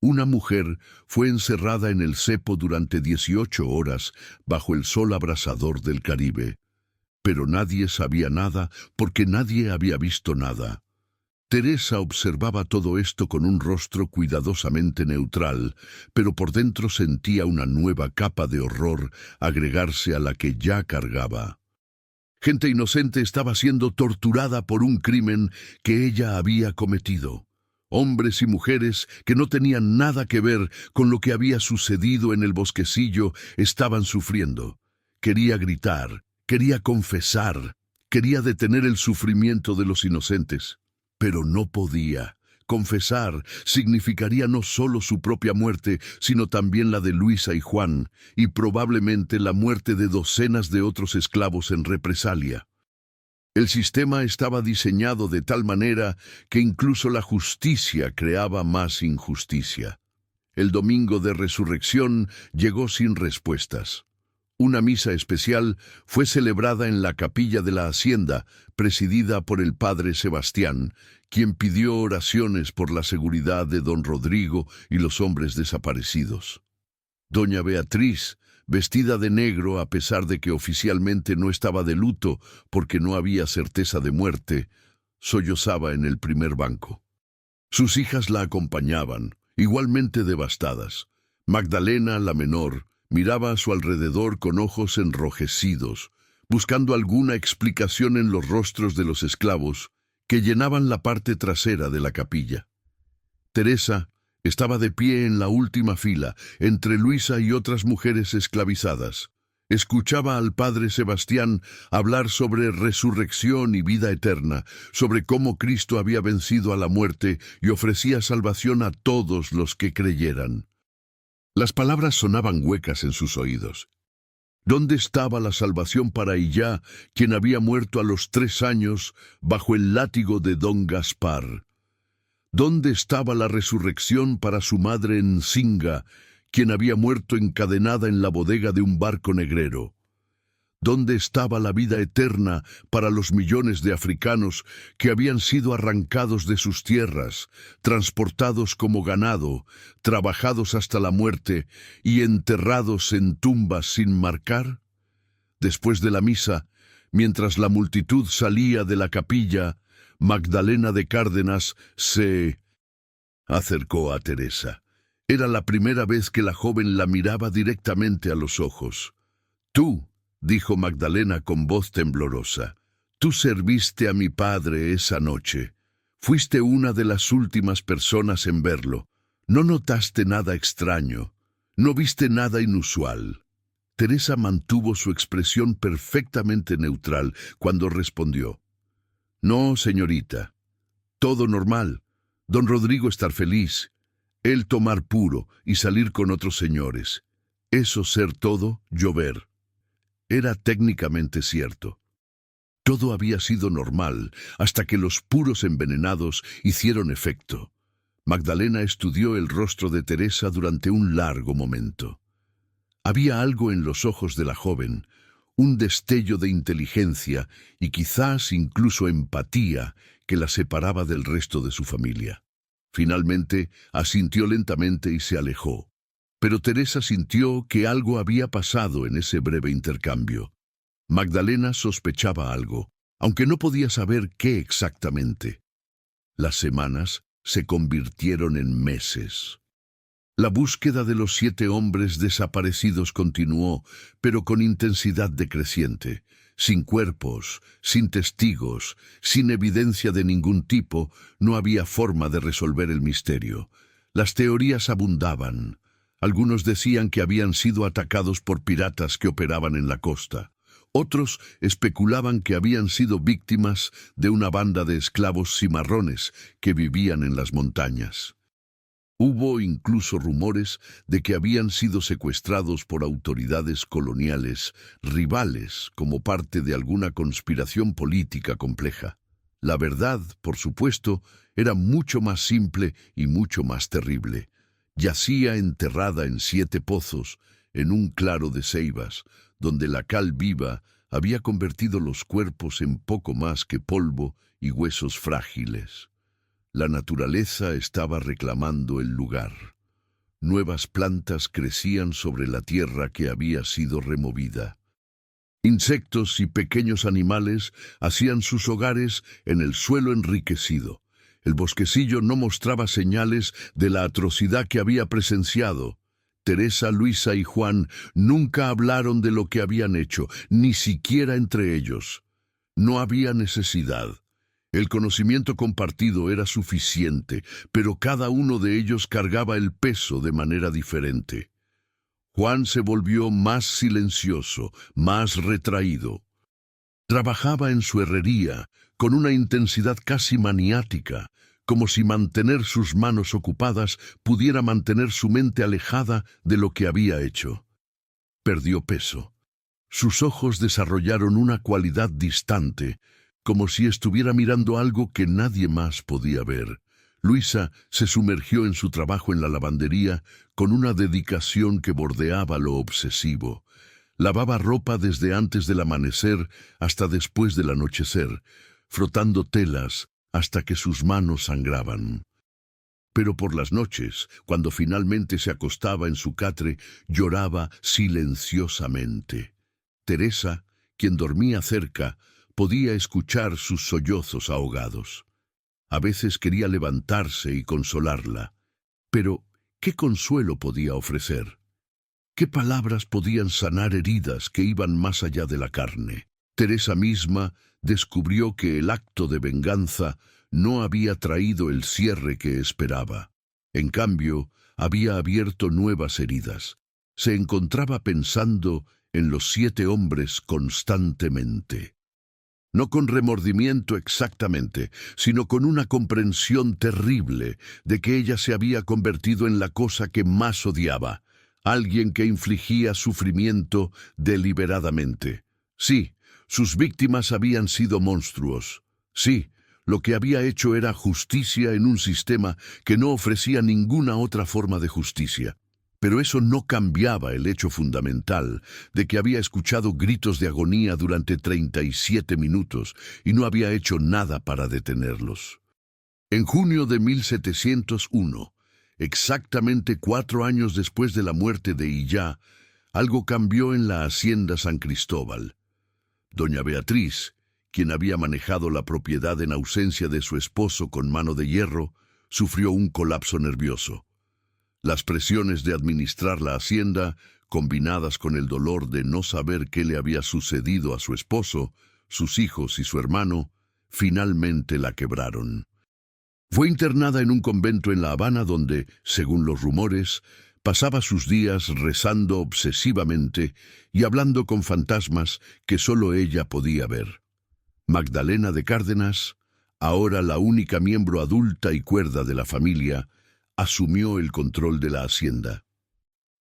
Speaker 1: Una mujer fue encerrada en el cepo durante 18 horas bajo el sol abrasador del Caribe. Pero nadie sabía nada porque nadie había visto nada. Teresa observaba todo esto con un rostro cuidadosamente neutral, pero por dentro sentía una nueva capa de horror agregarse a la que ya cargaba. Gente inocente estaba siendo torturada por un crimen que ella había cometido. Hombres y mujeres que no tenían nada que ver con lo que había sucedido en el bosquecillo estaban sufriendo. Quería gritar, quería confesar, quería detener el sufrimiento de los inocentes. Pero no podía. Confesar significaría no solo su propia muerte, sino también la de Luisa y Juan, y probablemente la muerte de docenas de otros esclavos en represalia. El sistema estaba diseñado de tal manera que incluso la justicia creaba más injusticia. El domingo de resurrección llegó sin respuestas. Una misa especial fue celebrada en la capilla de la hacienda, presidida por el padre Sebastián, quien pidió oraciones por la seguridad de don Rodrigo y los hombres desaparecidos. Doña Beatriz, vestida de negro a pesar de que oficialmente no estaba de luto porque no había certeza de muerte, sollozaba en el primer banco. Sus hijas la acompañaban, igualmente devastadas. Magdalena, la menor, miraba a su alrededor con ojos enrojecidos, buscando alguna explicación en los rostros de los esclavos que llenaban la parte trasera de la capilla. Teresa estaba de pie en la última fila, entre Luisa y otras mujeres esclavizadas. Escuchaba al padre Sebastián hablar sobre resurrección y vida eterna, sobre cómo Cristo había vencido a la muerte y ofrecía salvación a todos los que creyeran. Las palabras sonaban huecas en sus oídos. ¿Dónde estaba la salvación para Illá, quien había muerto a los 3 años bajo el látigo de don Gaspar? ¿Dónde estaba la resurrección para su madre Nzinga, quien había muerto encadenada en la bodega de un barco negrero? ¿Dónde estaba la vida eterna para los millones de africanos que habían sido arrancados de sus tierras, transportados como ganado, trabajados hasta la muerte y enterrados en tumbas sin marcar? Después de la misa, mientras la multitud salía de la capilla, Magdalena de Cárdenas se acercó a Teresa. Era la primera vez que la joven la miraba directamente a los ojos. «Tú», dijo Magdalena con voz temblorosa, «tú serviste a mi padre esa noche. Fuiste una de las últimas personas en verlo. No notaste nada extraño. No viste nada inusual». Teresa mantuvo su expresión perfectamente neutral cuando respondió. «No, señorita. Todo normal. Don Rodrigo estar feliz, él tomar puro y salir con otros señores. Eso ser todo, llover. Era técnicamente cierto. Todo había sido normal hasta que los puros envenenados hicieron efecto. Magdalena estudió el rostro de Teresa durante un largo momento. Había algo en los ojos de la joven, un destello de inteligencia y quizás incluso empatía que la separaba del resto de su familia. Finalmente, asintió lentamente y se alejó. Pero Teresa sintió que algo había pasado en ese breve intercambio. Magdalena sospechaba algo, aunque no podía saber qué exactamente. Las semanas se convirtieron en meses. La búsqueda de los 7 hombres desaparecidos continuó, pero con intensidad decreciente. Sin cuerpos, sin testigos, sin evidencia de ningún tipo, no había forma de resolver el misterio. Las teorías abundaban. Algunos decían que habían sido atacados por piratas que operaban en la costa. Otros especulaban que habían sido víctimas de una banda de esclavos cimarrones que vivían en las montañas. Hubo incluso rumores de que habían sido secuestrados por autoridades coloniales rivales como parte de alguna conspiración política compleja. La verdad, por supuesto, era mucho más simple y mucho más terrible. Yacía enterrada en 7 pozos, en un claro de ceibas, donde la cal viva había convertido los cuerpos en poco más que polvo y huesos frágiles. La naturaleza estaba reclamando el lugar. Nuevas plantas crecían sobre la tierra que había sido removida. Insectos y pequeños animales hacían sus hogares en el suelo enriquecido. El bosquecillo no mostraba señales de la atrocidad que había presenciado. Teresa, Luisa y Juan nunca hablaron de lo que habían hecho, ni siquiera entre ellos. No había necesidad. El conocimiento compartido era suficiente, pero cada uno de ellos cargaba el peso de manera diferente. Juan se volvió más silencioso, más retraído. Trabajaba en su herrería con una intensidad casi maniática, como si mantener sus manos ocupadas pudiera mantener su mente alejada de lo que había hecho. Perdió peso. Sus ojos desarrollaron una cualidad distante, como si estuviera mirando algo que nadie más podía ver. Luisa se sumergió en su trabajo en la lavandería con una dedicación que bordeaba lo obsesivo. Lavaba ropa desde antes del amanecer hasta después del anochecer, frotando telas hasta que sus manos sangraban. Pero por las noches, cuando finalmente se acostaba en su catre, lloraba silenciosamente. Teresa, quien dormía cerca, podía escuchar sus sollozos ahogados. A veces quería levantarse y consolarla. Pero, ¿qué consuelo podía ofrecer? ¿Qué palabras podían sanar heridas que iban más allá de la carne? Teresa misma descubrió que el acto de venganza no había traído el cierre que esperaba. En cambio, había abierto nuevas heridas. Se encontraba pensando en los 7 hombres constantemente. No con remordimiento exactamente, sino con una comprensión terrible de que ella se había convertido en la cosa que más odiaba, alguien que infligía sufrimiento deliberadamente. Sí, sus víctimas habían sido monstruos. Sí, lo que había hecho era justicia en un sistema que no ofrecía ninguna otra forma de justicia. Pero eso no cambiaba el hecho fundamental de que había escuchado gritos de agonía durante 37 minutos y no había hecho nada para detenerlos. En junio de 1701, exactamente 4 años después de la muerte de Illá, algo cambió en la hacienda San Cristóbal. Doña Beatriz, quien había manejado la propiedad en ausencia de su esposo con mano de hierro, sufrió un colapso nervioso. Las presiones de administrar la hacienda, combinadas con el dolor de no saber qué le había sucedido a su esposo, sus hijos y su hermano, finalmente la quebraron. Fue internada en un convento en La Habana donde, según los rumores, pasaba sus días rezando obsesivamente y hablando con fantasmas que solo ella podía ver. Magdalena de Cárdenas ahora la única miembro adulta y cuerda de la familia, asumió el control de la hacienda.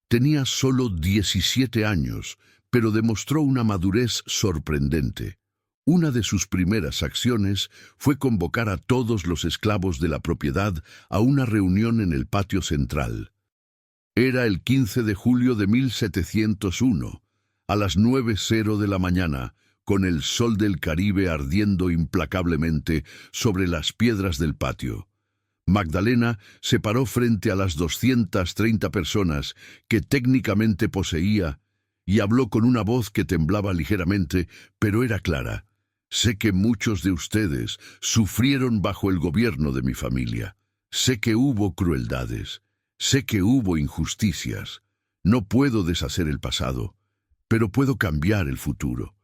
Speaker 1: Tenía solo 17 años, pero demostró una madurez sorprendente. Una de sus primeras acciones fue convocar a todos los esclavos de la propiedad a una reunión en el patio central. Era el 15 de julio de 1701, a las 9:00 de la mañana, con el sol del Caribe ardiendo implacablemente sobre las piedras del patio. Magdalena se paró frente a las 230 personas que técnicamente poseía y habló con una voz que temblaba ligeramente, pero era clara. Sé que muchos de ustedes sufrieron bajo el gobierno de mi familia. Sé que hubo crueldades. Sé que hubo injusticias. No puedo deshacer el pasado, pero puedo cambiar el futuro.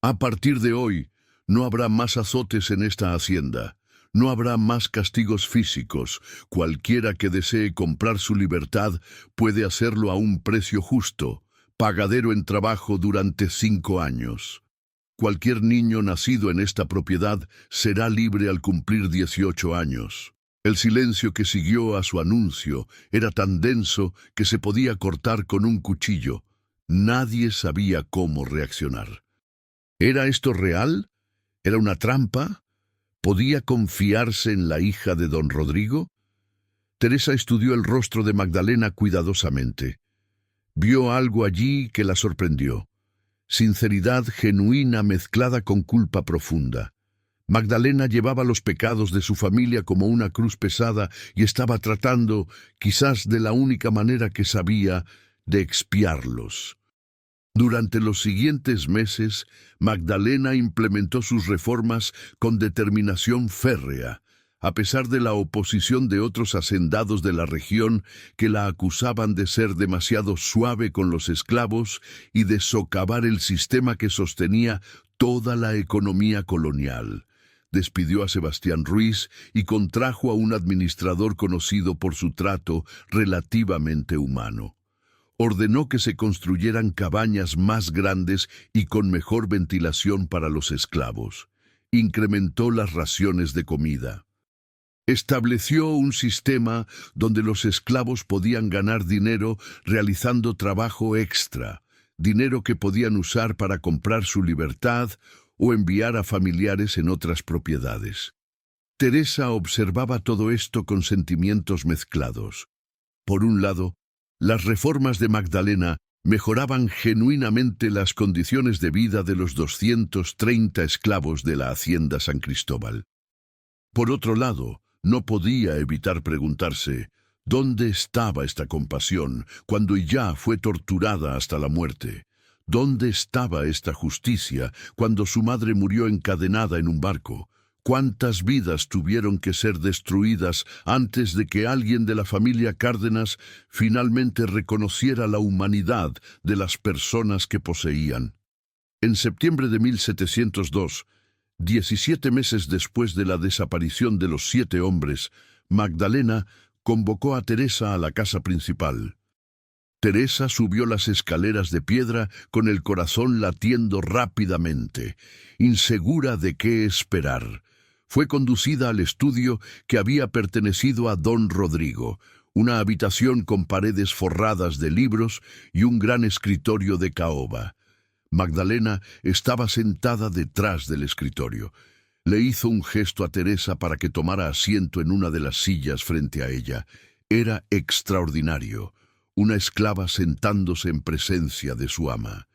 Speaker 1: A partir de hoy, no habrá más azotes en esta hacienda. No habrá más castigos físicos. Cualquiera que desee comprar su libertad puede hacerlo a un precio justo, pagadero en trabajo durante 5 años. Cualquier niño nacido en esta propiedad será libre al cumplir 18 años. El silencio que siguió a su anuncio era tan denso que se podía cortar con un cuchillo. Nadie sabía cómo reaccionar. ¿Era esto real? ¿Era una trampa? ¿Podía confiarse en la hija de don Rodrigo? Teresa estudió el rostro de Magdalena cuidadosamente. Vio algo allí que la sorprendió. Sinceridad genuina mezclada con culpa profunda. Magdalena llevaba los pecados de su familia como una cruz pesada y estaba tratando, quizás de la única manera que sabía, de expiarlos. Durante los siguientes meses, Magdalena implementó sus reformas con determinación férrea, a pesar de la oposición de otros hacendados de la región que la acusaban de ser demasiado suave con los esclavos y de socavar el sistema que sostenía toda la economía colonial. Despidió a Sebastián Ruiz y contrajo a un administrador conocido por su trato relativamente humano. Ordenó que se construyeran cabañas más grandes y con mejor ventilación para los esclavos. Incrementó las raciones de comida. Estableció un sistema donde los esclavos podían ganar dinero realizando trabajo extra, dinero que podían usar para comprar su libertad o enviar a familiares en otras propiedades. Teresa observaba todo esto con sentimientos mezclados. Por un lado, las reformas de Magdalena mejoraban genuinamente las condiciones de vida de los 230 esclavos de la hacienda San Cristóbal. Por otro lado, no podía evitar preguntarse, ¿dónde estaba esta compasión cuando ya fue torturada hasta la muerte? ¿Dónde estaba esta justicia cuando su madre murió encadenada en un barco? ¿Cuántas vidas tuvieron que ser destruidas antes de que alguien de la familia Cárdenas finalmente reconociera la humanidad de las personas que poseían? En septiembre de 1702, 17 meses después de la desaparición de los 7 hombres, Magdalena convocó a Teresa a la casa principal. Teresa subió las escaleras de piedra con el corazón latiendo rápidamente, insegura de qué esperar. Fue conducida al estudio que había pertenecido a don Rodrigo, una habitación con paredes forradas de libros y un gran escritorio de caoba. Magdalena estaba sentada detrás del escritorio. Le hizo un gesto a Teresa para que tomara asiento en una de las sillas frente a ella. Era extraordinario, una esclava sentándose en presencia de su ama.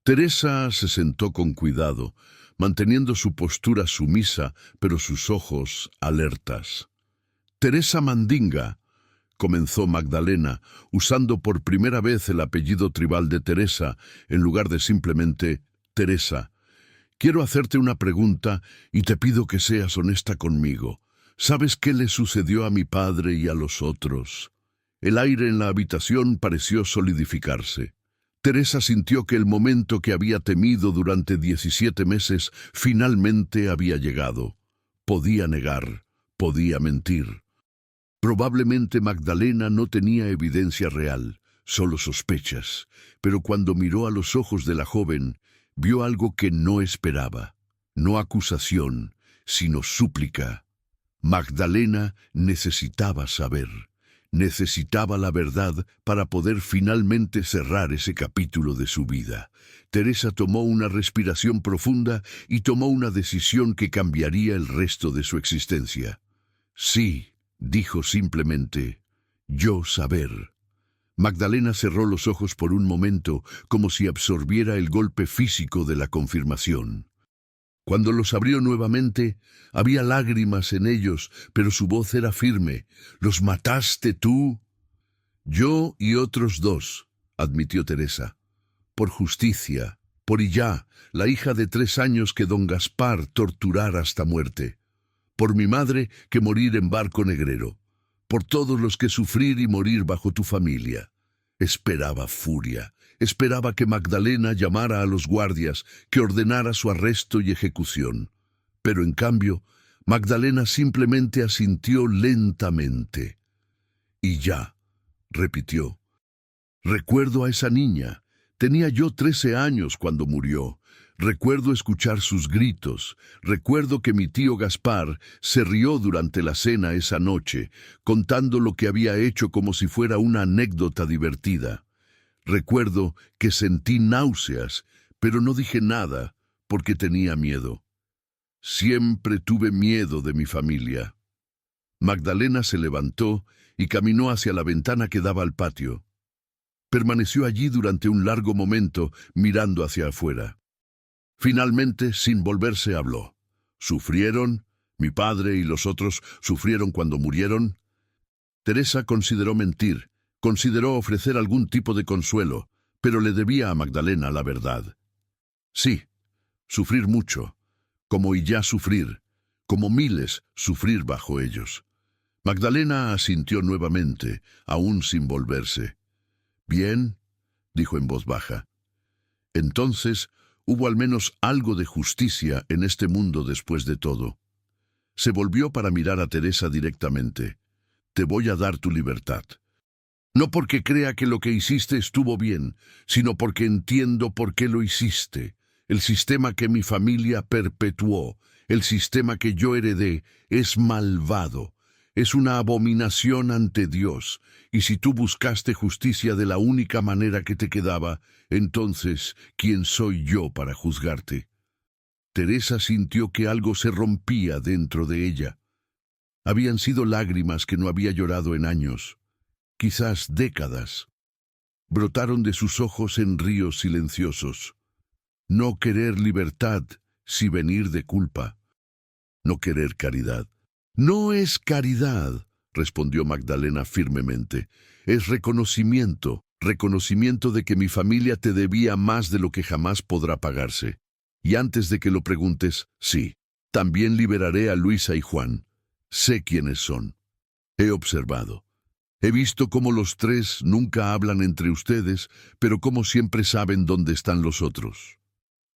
Speaker 1: Teresa se sentó con cuidado, manteniendo su postura sumisa, pero sus ojos alertas. «Teresa Mandinga», comenzó Magdalena, usando por primera vez el apellido tribal de Teresa, en lugar de simplemente Teresa. «Quiero hacerte una pregunta y te pido que seas honesta conmigo. ¿Sabes qué le sucedió a mi padre y a los otros?» El aire en la habitación pareció solidificarse. Teresa sintió que el momento que había temido durante 17 meses finalmente había llegado. Podía negar, podía mentir. Probablemente Magdalena no tenía evidencia real, solo sospechas, pero cuando miró a los ojos de la joven, vio algo que no esperaba. No acusación, sino súplica. Magdalena necesitaba saber, necesitaba la verdad para poder finalmente cerrar ese capítulo de su vida. Teresa tomó una respiración profunda y tomó una decisión que cambiaría el resto de su existencia. Sí, dijo simplemente, yo saber. Magdalena cerró los ojos por un momento, como si absorbiera el golpe físico de la confirmación. Cuando los abrió nuevamente, había lágrimas en ellos, pero su voz era firme. ¿Los mataste tú? Yo y otros dos, admitió Teresa. Por justicia, por Illá, la hija de 3 años que don Gaspar torturara hasta muerte. Por mi madre que morir en barco negrero. Por todos los que sufrir y morir bajo tu familia. Esperaba furia. Esperaba que Magdalena llamara a los guardias, que ordenara su arresto y ejecución. Pero en cambio, Magdalena simplemente asintió lentamente. Y ya, repitió. Recuerdo a esa niña. Tenía yo 13 años cuando murió. Recuerdo escuchar sus gritos. Recuerdo que mi tío Gaspar se rió durante la cena esa noche, contando lo que había hecho como si fuera una anécdota divertida. Recuerdo que sentí náuseas, pero no dije nada porque tenía miedo. Siempre tuve miedo de mi familia. Magdalena se levantó y caminó hacia la ventana que daba al patio. Permaneció allí durante un largo momento, mirando hacia afuera. Finalmente, sin volverse, habló. ¿Sufrieron? ¿Mi padre y los otros sufrieron cuando murieron? Teresa consideró mentir, consideró ofrecer algún tipo de consuelo, pero le debía a Magdalena la verdad. Sí, sufrir mucho, como Illá sufrir, como miles sufrir bajo ellos. Magdalena asintió nuevamente, aún sin volverse. Bien, dijo en voz baja. Entonces hubo al menos algo de justicia en este mundo después de todo. Se volvió para mirar a Teresa directamente. Te voy a dar tu libertad. No porque crea que lo que hiciste estuvo bien, sino porque entiendo por qué lo hiciste. El sistema que mi familia perpetuó, el sistema que yo heredé, es malvado. Es una abominación ante Dios, y si tú buscaste justicia de la única manera que te quedaba, entonces, ¿quién soy yo para juzgarte? Teresa sintió que algo se rompía dentro de ella. Habían sido lágrimas que no había llorado en años, quizás décadas. Brotaron de sus ojos en ríos silenciosos. No querer libertad, si venir de culpa. No querer caridad. No es caridad, respondió Magdalena firmemente. Es reconocimiento, reconocimiento de que mi familia te debía más de lo que jamás podrá pagarse. Y antes de que lo preguntes, sí, también liberaré a Luisa y Juan. Sé quiénes son. He observado. He visto cómo los 3 nunca hablan entre ustedes, pero cómo siempre saben dónde están los otros.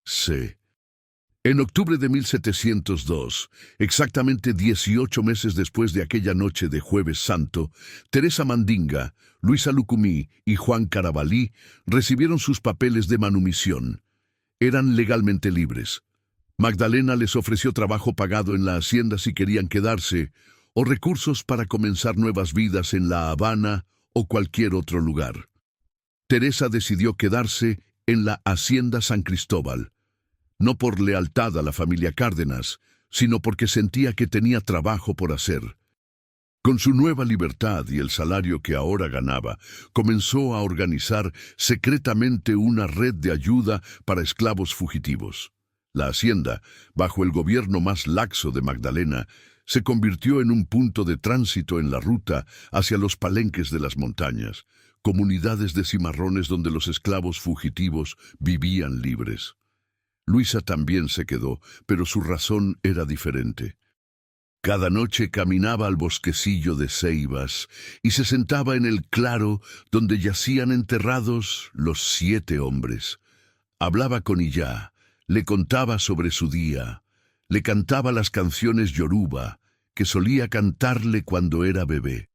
Speaker 1: Sé. En octubre de 1702, exactamente 18 meses después de aquella noche de Jueves Santo, Teresa Mandinga, Luisa Lucumí y Juan Carabalí recibieron sus papeles de manumisión. Eran legalmente libres. Magdalena les ofreció trabajo pagado en la hacienda si querían quedarse, o recursos para comenzar nuevas vidas en La Habana o cualquier otro lugar. Teresa decidió quedarse en la Hacienda San Cristóbal, no por lealtad a la familia Cárdenas, sino porque sentía que tenía trabajo por hacer. Con su nueva libertad y el salario que ahora ganaba, comenzó a organizar secretamente una red de ayuda para esclavos fugitivos. La hacienda, bajo el gobierno más laxo de Magdalena, se convirtió en un punto de tránsito en la ruta hacia los palenques de las montañas, comunidades de cimarrones donde los esclavos fugitivos vivían libres. Luisa también se quedó, pero su razón era diferente. Cada noche caminaba al bosquecillo de ceibas y se sentaba en el claro donde yacían enterrados los 7 hombres. Hablaba con Illá, le contaba sobre su día, le cantaba las canciones yoruba que solía cantarle cuando era bebé.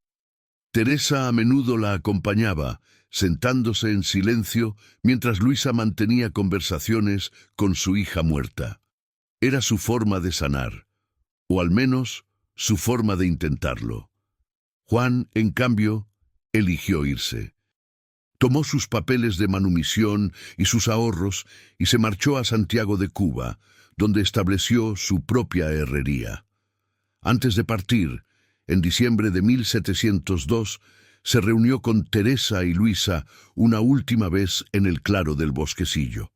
Speaker 1: Teresa a menudo la acompañaba, sentándose en silencio mientras Luisa mantenía conversaciones con su hija muerta. Era su forma de sanar. o al menos su forma de intentarlo. Juan, en cambio, eligió irse. Tomó sus papeles de manumisión y sus ahorros y se marchó a Santiago de Cuba, donde estableció su propia herrería. Antes de partir, en diciembre de 1702, se reunió con Teresa y Luisa una última vez en el claro del bosquecillo.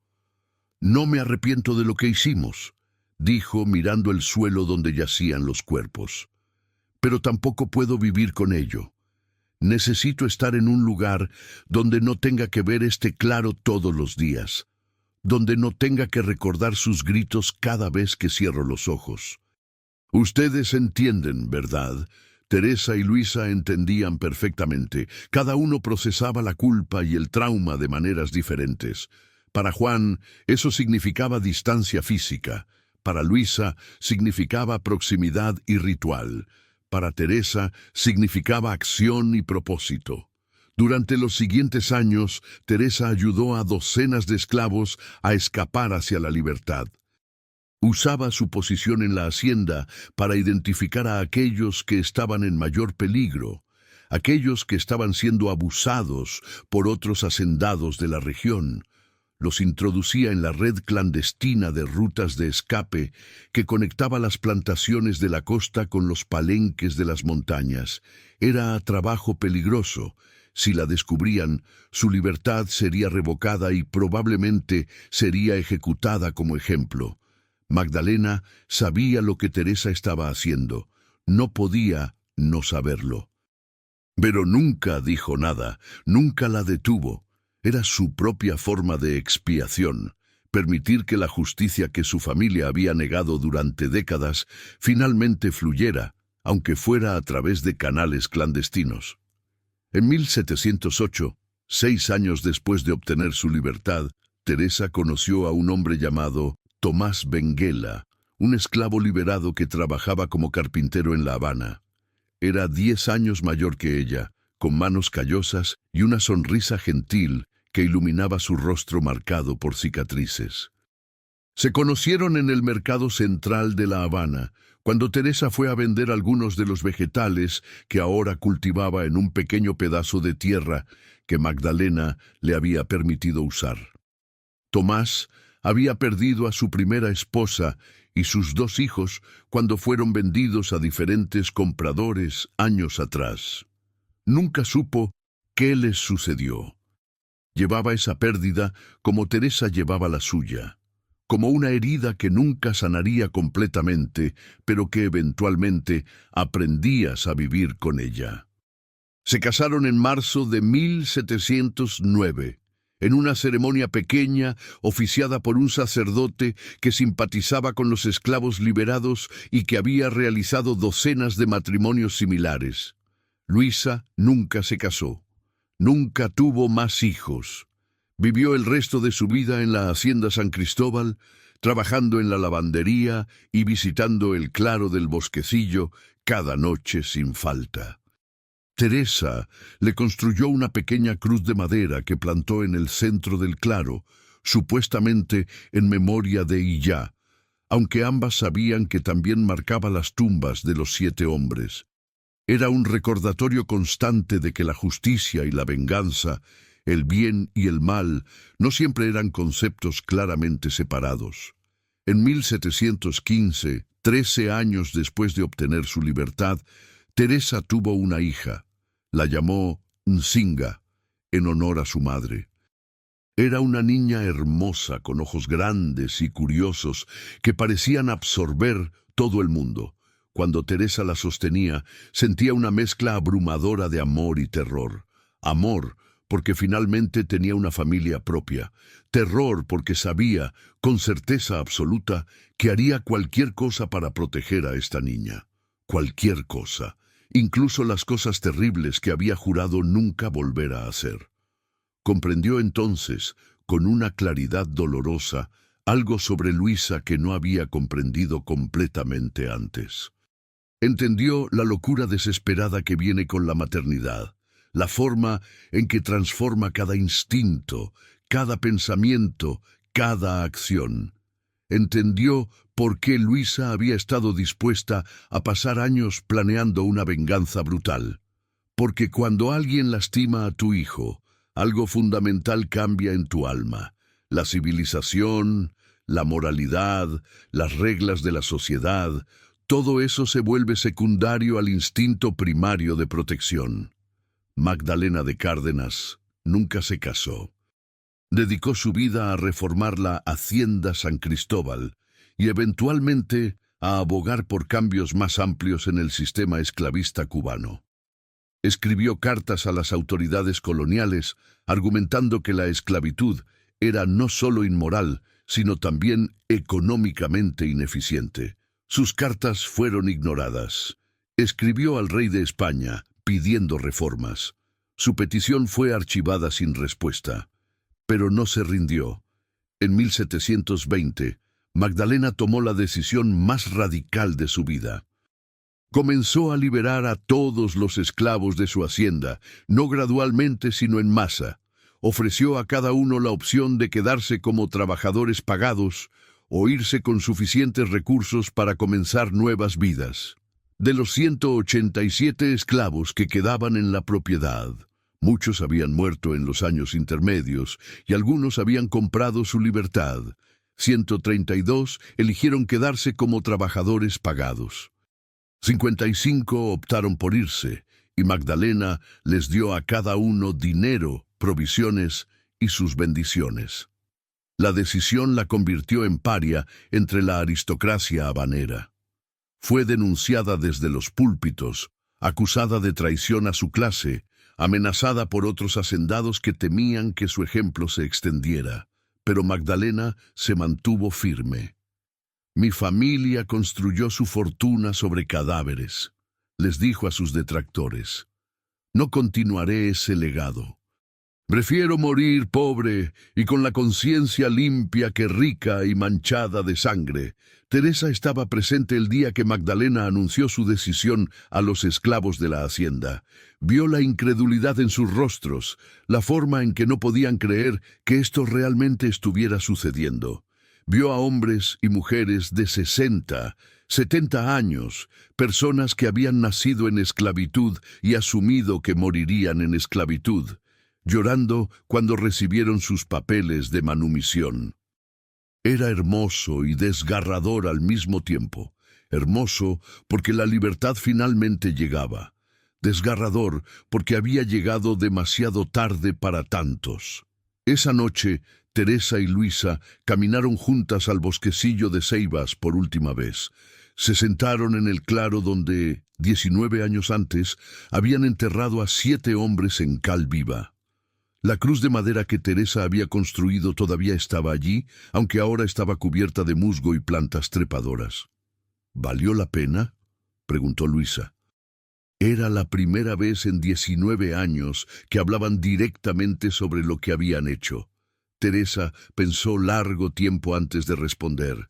Speaker 1: «No me arrepiento de lo que hicimos», dijo mirando el suelo donde yacían los cuerpos. «Pero tampoco puedo vivir con ello. Necesito estar en un lugar donde no tenga que ver este claro todos los días, donde no tenga que recordar sus gritos cada vez que cierro los ojos». Ustedes entienden, ¿verdad? Teresa y Luisa entendían perfectamente. Cada uno procesaba la culpa y el trauma de maneras diferentes. Para Juan, eso significaba distancia física. Para Luisa, significaba proximidad y ritual. Para Teresa, significaba acción y propósito. Durante los siguientes años, Teresa ayudó a docenas de esclavos a escapar hacia la libertad. Usaba su posición en la hacienda para identificar a aquellos que estaban en mayor peligro, aquellos que estaban siendo abusados por otros hacendados de la región. Los introducía en la red clandestina de rutas de escape que conectaba las plantaciones de la costa con los palenques de las montañas. Era trabajo peligroso. Si la descubrían, su libertad sería revocada y probablemente sería ejecutada como ejemplo. Magdalena sabía lo que Teresa estaba haciendo. No podía no saberlo. Pero nunca dijo nada, nunca la detuvo. Era su propia forma de expiación, permitir que la justicia que su familia había negado durante décadas finalmente fluyera, aunque fuera a través de canales clandestinos. En 1708, 6 años después de obtener su libertad, Teresa conoció a un hombre llamado Tomás Benguela, un esclavo liberado que trabajaba como carpintero en La Habana. Era 10 años mayor que ella, con manos callosas y una sonrisa gentil que iluminaba su rostro marcado por cicatrices. Se conocieron en el mercado central de La Habana, cuando Teresa fue a vender algunos de los vegetales que ahora cultivaba en un pequeño pedazo de tierra que Magdalena le había permitido usar. Tomás había perdido a su primera esposa y sus 2 hijos cuando fueron vendidos a diferentes compradores años atrás. Nunca supo qué les sucedió. Llevaba esa pérdida como Teresa llevaba la suya, como una herida que nunca sanaría completamente, pero que eventualmente aprendías a vivir con ella. Se casaron en marzo de 1709. En una ceremonia pequeña, oficiada por un sacerdote que simpatizaba con los esclavos liberados y que había realizado docenas de matrimonios similares. Luisa nunca se casó, nunca tuvo más hijos. Vivió el resto de su vida en la hacienda San Cristóbal, trabajando en la lavandería y visitando el claro del bosquecillo cada noche sin falta. Teresa le construyó una pequeña cruz de madera que plantó en el centro del claro, supuestamente en memoria de Illá, aunque ambas sabían que también marcaba las tumbas de los 7 hombres. Era un recordatorio constante de que la justicia y la venganza, el bien y el mal, no siempre eran conceptos claramente separados. En 1715, 13 años después de obtener su libertad, Teresa tuvo una hija. La llamó Nzinga, en honor a su madre. Era una niña hermosa, con ojos grandes y curiosos, que parecían absorber todo el mundo. Cuando Teresa la sostenía, sentía una mezcla abrumadora de amor y terror. Amor, porque finalmente tenía una familia propia. Terror, porque sabía, con certeza absoluta, que haría cualquier cosa para proteger a esta niña. Cualquier cosa. Incluso las cosas terribles que había jurado nunca volver a hacer. Comprendió entonces, con una claridad dolorosa, algo sobre Luisa que no había comprendido completamente antes. Entendió la locura desesperada que viene con la maternidad, la forma en que transforma cada instinto, cada pensamiento, cada acción. Entendió por qué Luisa había estado dispuesta a pasar años planeando una venganza brutal. Porque cuando alguien lastima a tu hijo, algo fundamental cambia en tu alma. La civilización, la moralidad, las reglas de la sociedad, todo eso se vuelve secundario al instinto primario de protección. Magdalena de Cárdenas nunca se casó. Dedicó su vida a reformar la Hacienda San Cristóbal y eventualmente a abogar por cambios más amplios en el sistema esclavista cubano. Escribió cartas a las autoridades coloniales argumentando que la esclavitud era no solo inmoral, sino también económicamente ineficiente. Sus cartas fueron ignoradas. Escribió al rey de España pidiendo reformas. Su petición fue archivada sin respuesta, pero no se rindió. En 1720, Magdalena tomó la decisión más radical de su vida. Comenzó a liberar a todos los esclavos de su hacienda, no gradualmente sino en masa. Ofreció a cada uno la opción de quedarse como trabajadores pagados o irse con suficientes recursos para comenzar nuevas vidas. De los 187 esclavos que quedaban en la propiedad, muchos habían muerto en los años intermedios y algunos habían comprado su libertad. 132 eligieron quedarse como trabajadores pagados. 55 optaron por irse, y Magdalena les dio a cada uno dinero, provisiones y sus bendiciones. La decisión la convirtió en paria entre la aristocracia habanera. Fue denunciada desde los púlpitos, acusada de traición a su clase, amenazada por otros hacendados que temían que su ejemplo se extendiera. Pero Magdalena se mantuvo firme. Mi familia construyó su fortuna sobre cadáveres, les dijo a sus detractores. No continuaré ese legado. Prefiero morir pobre y con la conciencia limpia que rica y manchada de sangre. Teresa estaba presente el día que Magdalena anunció su decisión a los esclavos de la hacienda. Vio la incredulidad en sus rostros, la forma en que no podían creer que esto realmente estuviera sucediendo. Vio a hombres y mujeres de 60, 70 años, personas que habían nacido en esclavitud y asumido que morirían en esclavitud, llorando cuando recibieron sus papeles de manumisión. Era hermoso y desgarrador al mismo tiempo. Hermoso porque la libertad finalmente llegaba. Desgarrador porque había llegado demasiado tarde para tantos. Esa noche, Teresa y Luisa caminaron juntas al bosquecillo de Ceibas por última vez. Se sentaron en el claro donde, 19 años antes, habían enterrado a 7 hombres en cal viva. La cruz de madera que Teresa había construido todavía estaba allí, aunque ahora estaba cubierta de musgo y plantas trepadoras. ¿Valió la pena?, preguntó Luisa. Era la primera vez en 19 años que hablaban directamente sobre lo que habían hecho. Teresa pensó largo tiempo antes de responder.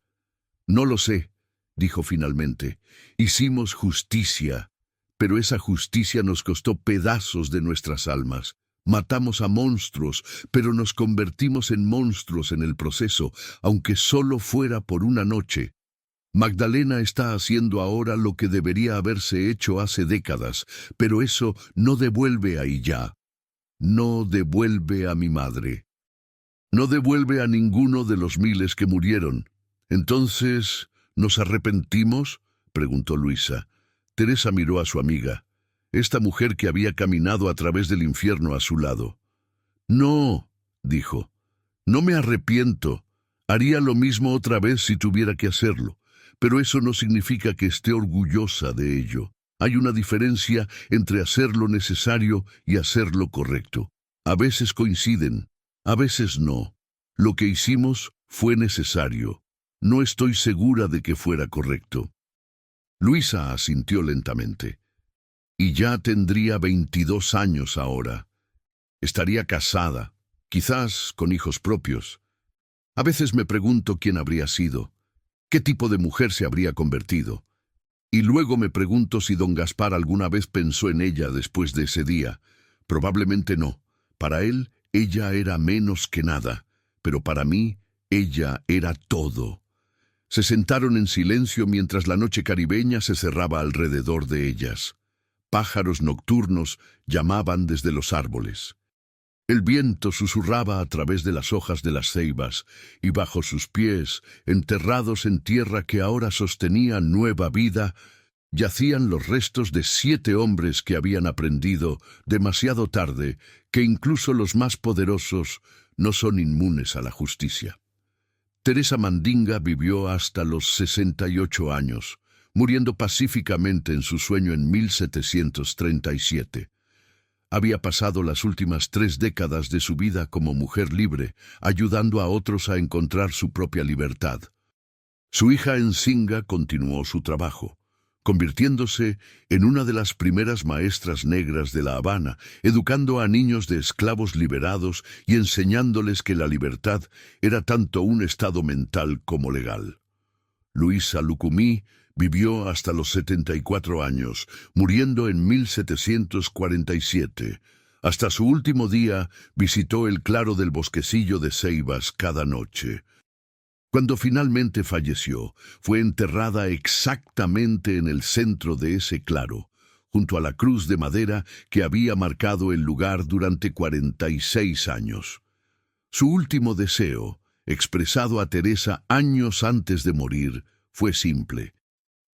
Speaker 1: No lo sé, dijo finalmente. Hicimos justicia, pero esa justicia nos costó pedazos de nuestras almas. Matamos a monstruos, pero nos convertimos en monstruos en el proceso, aunque solo fuera por una noche. Magdalena está haciendo ahora lo que debería haberse hecho hace décadas, pero eso no devuelve a ella. No devuelve a mi madre. No devuelve a ninguno de los miles que murieron. Entonces, ¿nos arrepentimos?, preguntó Luisa. Teresa miró a su amiga, esta mujer que había caminado a través del infierno a su lado. No, dijo, no me arrepiento. Haría lo mismo otra vez si tuviera que hacerlo, pero eso no significa que esté orgullosa de ello. Hay una diferencia entre hacer lo necesario y hacer lo correcto. A veces coinciden, a veces no. Lo que hicimos fue necesario. No estoy segura de que fuera correcto. Luisa asintió lentamente. Y ya tendría 22 años ahora. Estaría casada, quizás con hijos propios. A veces me pregunto quién habría sido, qué tipo de mujer se habría convertido. Y luego me pregunto si don Gaspar alguna vez pensó en ella después de ese día. Probablemente no. Para él, ella era menos que nada, pero para mí, ella era todo. Se sentaron en silencio mientras la noche caribeña se cerraba alrededor de ellas. Pájaros nocturnos llamaban desde los árboles. El viento susurraba a través de las hojas de las ceibas, y bajo sus pies, enterrados en tierra que ahora sostenía nueva vida, yacían los restos de 7 hombres que habían aprendido, demasiado tarde, que incluso los más poderosos no son inmunes a la justicia. Teresa Mandinga vivió hasta los 68 años, muriendo pacíficamente en su sueño en 1737. Había pasado las últimas 3 décadas de su vida como mujer libre, ayudando a otros a encontrar su propia libertad. Su hija Nzinga continuó su trabajo, convirtiéndose en una de las primeras maestras negras de La Habana, educando a niños de esclavos liberados y enseñándoles que la libertad era tanto un estado mental como legal. Luisa Lucumí vivió hasta los 74 años, muriendo en 1747. Hasta su último día visitó el claro del bosquecillo de Ceibas cada noche. Cuando finalmente falleció, fue enterrada exactamente en el centro de ese claro, junto a la cruz de madera que había marcado el lugar durante 46 años. Su último deseo, expresado a Teresa años antes de morir, fue simple.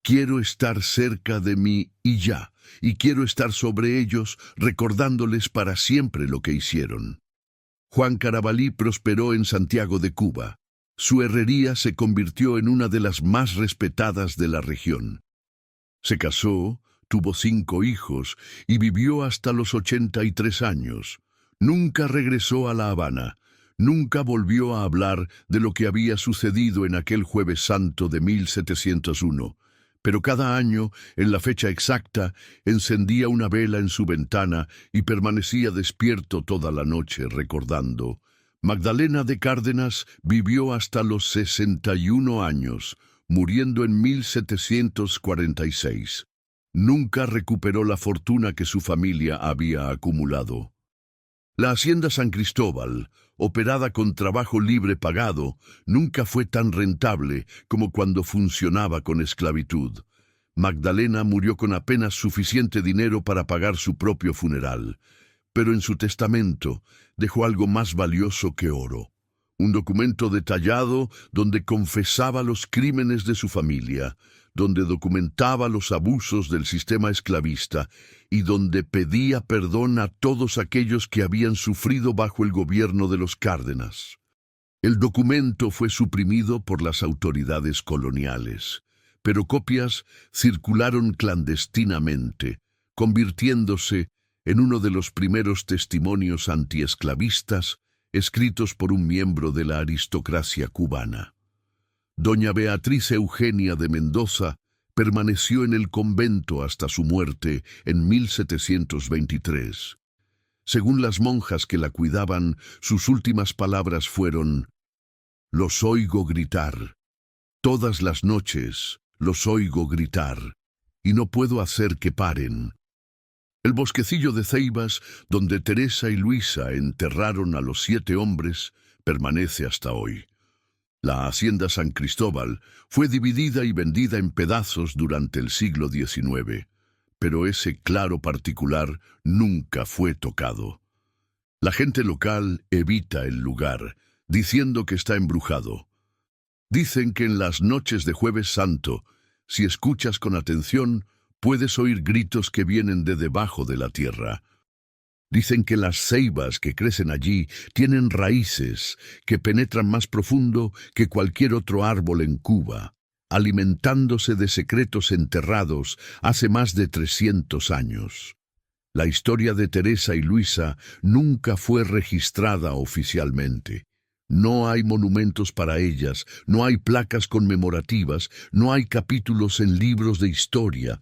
Speaker 1: Quiero estar cerca de mí y ya, y quiero estar sobre ellos recordándoles para siempre lo que hicieron. Juan Carabalí prosperó en Santiago de Cuba. Su herrería se convirtió en una de las más respetadas de la región. Se casó, tuvo 5 hijos y vivió hasta los 83 años. Nunca regresó a La Habana. Nunca volvió a hablar de lo que había sucedido en aquel Jueves Santo de 1701. Pero cada año, en la fecha exacta, encendía una vela en su ventana y permanecía despierto toda la noche recordando. Magdalena de Cárdenas vivió hasta los 61 años, muriendo en 1746. Nunca recuperó la fortuna que su familia había acumulado. La hacienda San Cristóbal, operada con trabajo libre pagado, nunca fue tan rentable como cuando funcionaba con esclavitud. Magdalena murió con apenas suficiente dinero para pagar su propio funeral, pero en su testamento dejó algo más valioso que oro. Un documento detallado donde confesaba los crímenes de su familia, donde documentaba los abusos del sistema esclavista y donde pedía perdón a todos aquellos que habían sufrido bajo el gobierno de los Cárdenas. El documento fue suprimido por las autoridades coloniales, pero copias circularon clandestinamente, convirtiéndose en uno de los primeros testimonios antiesclavistas escritos por un miembro de la aristocracia cubana. Doña Beatriz Eugenia de Mendoza permaneció en el convento hasta su muerte en 1723. Según las monjas que la cuidaban, sus últimas palabras fueron: «Los oigo gritar. Todas las noches los oigo gritar, y no puedo hacer que paren». El bosquecillo de Ceibas, donde Teresa y Luisa enterraron a los 7 hombres, permanece hasta hoy. La hacienda San Cristóbal fue dividida y vendida en pedazos durante el siglo XIX, pero ese claro particular nunca fue tocado. La gente local evita el lugar, diciendo que está embrujado. Dicen que en las noches de Jueves Santo, si escuchas con atención, puedes oír gritos que vienen de debajo de la tierra. Dicen que las ceibas que crecen allí tienen raíces que penetran más profundo que cualquier otro árbol en Cuba, alimentándose de secretos enterrados hace más de 300 años. La historia de Teresa y Luisa nunca fue registrada oficialmente. No hay monumentos para ellas, no hay placas conmemorativas, no hay capítulos en libros de historia.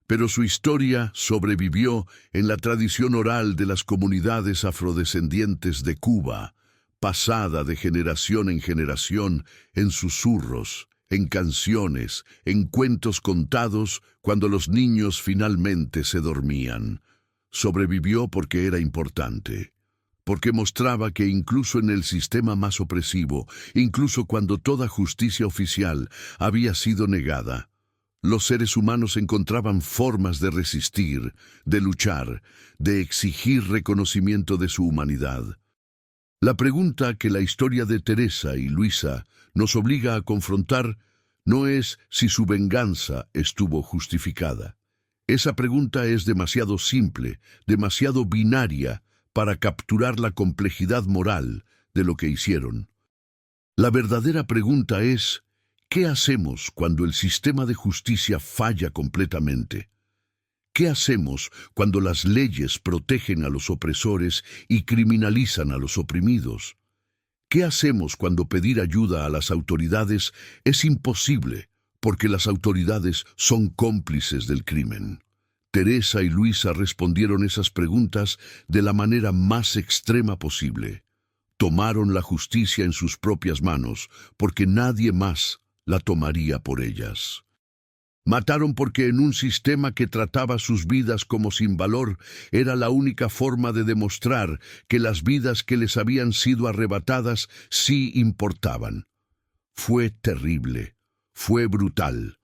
Speaker 1: Pero su historia sobrevivió en la tradición oral de las comunidades afrodescendientes de Cuba, pasada de generación en generación en susurros, en canciones, en cuentos contados cuando los niños finalmente se dormían. Sobrevivió porque era importante. porque mostraba que incluso en el sistema más opresivo, incluso cuando toda justicia oficial había sido negada, los seres humanos encontraban formas de resistir, de luchar, de exigir reconocimiento de su humanidad. La pregunta que la historia de Teresa y Luisa nos obliga a confrontar no es si su venganza estuvo justificada. Esa pregunta es demasiado simple, demasiado binaria para capturar la complejidad moral de lo que hicieron. La verdadera pregunta es, ¿qué hacemos cuando el sistema de justicia falla completamente? ¿Qué hacemos cuando las leyes protegen a los opresores y criminalizan a los oprimidos? ¿Qué hacemos cuando pedir ayuda a las autoridades es imposible porque las autoridades son cómplices del crimen? Teresa y Luisa respondieron esas preguntas de la manera más extrema posible. Tomaron la justicia en sus propias manos porque nadie más la tomaría por ellas. Mataron porque en un sistema que trataba sus vidas como sin valor, era la única forma de demostrar que las vidas que les habían sido arrebatadas sí importaban. Fue terrible, fue brutal,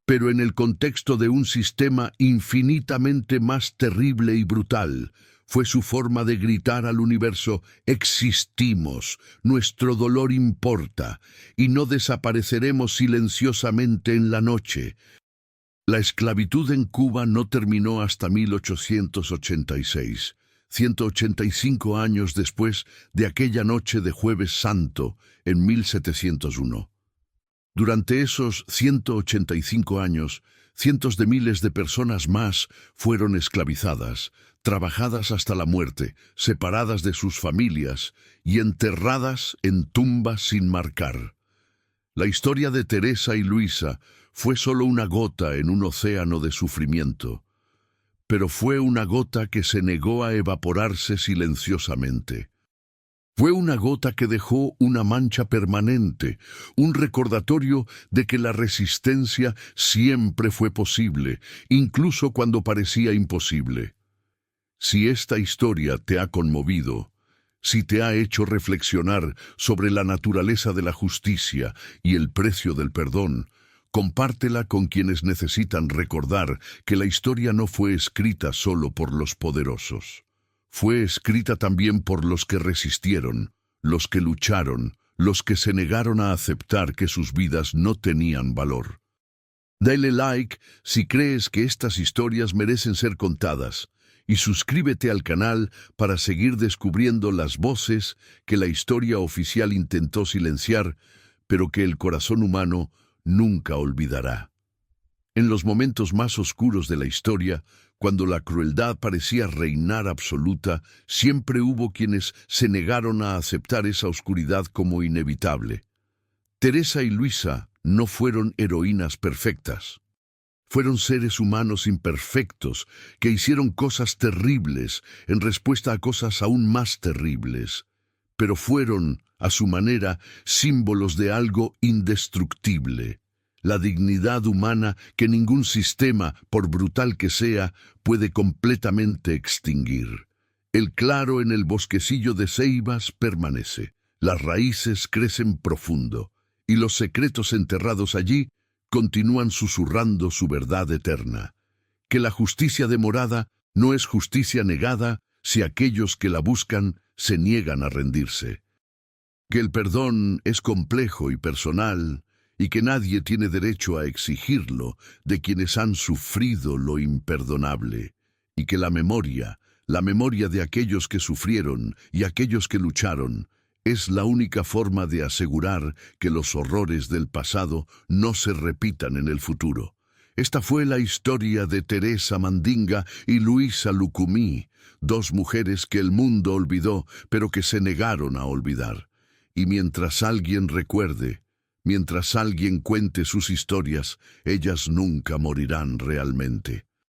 Speaker 1: pero en el contexto de un sistema infinitamente más terrible y brutal, fue su forma de gritar al universo: existimos, nuestro dolor importa, y no desapareceremos silenciosamente en la noche. La esclavitud en Cuba no terminó hasta 1886, 185 años después de aquella noche de Jueves Santo en 1701. Durante esos 185 años, cientos de miles de personas más fueron esclavizadas, trabajadas hasta la muerte, separadas de sus familias y enterradas en tumbas sin marcar. La historia de Teresa y Luisa fue solo una gota en un océano de sufrimiento, pero fue una gota que se negó a evaporarse silenciosamente. Fue una gota que dejó una mancha permanente, un recordatorio de que la resistencia siempre fue posible, incluso cuando parecía imposible. Si esta historia te ha conmovido, si te ha hecho reflexionar sobre la naturaleza de la justicia y el precio del perdón, compártela con quienes necesitan recordar que la historia no fue escrita solo por los poderosos. Fue escrita también por los que resistieron, los que lucharon, los que se negaron a aceptar que sus vidas no tenían valor. Dale like si crees que estas historias merecen ser contadas y suscríbete al canal para seguir descubriendo las voces que la historia oficial intentó silenciar, pero que el corazón humano nunca olvidará. En los momentos más oscuros de la historia, cuando la crueldad parecía reinar absoluta, siempre hubo quienes se negaron a aceptar esa oscuridad como inevitable. Teresa y Luisa no fueron heroínas perfectas. Fueron seres humanos imperfectos que hicieron cosas terribles en respuesta a cosas aún más terribles, pero fueron, a su manera, símbolos de algo indestructible, la dignidad humana que ningún sistema, por brutal que sea, puede completamente extinguir. El claro en el bosquecillo de ceibas permanece, las raíces crecen profundo, y los secretos enterrados allí continúan susurrando su verdad eterna, que la justicia demorada no es justicia negada si aquellos que la buscan se niegan a rendirse, que el perdón es complejo y personal y que nadie tiene derecho a exigirlo de quienes han sufrido lo imperdonable, y que la memoria de aquellos que sufrieron y aquellos que lucharon, es la única forma de asegurar que los horrores del pasado no se repitan en el futuro. Esta fue la historia de Teresa Mandinga y Luisa Lucumí, dos mujeres que el mundo olvidó, pero que se negaron a olvidar. Y mientras alguien recuerde, mientras alguien cuente sus historias, ellas nunca morirán realmente.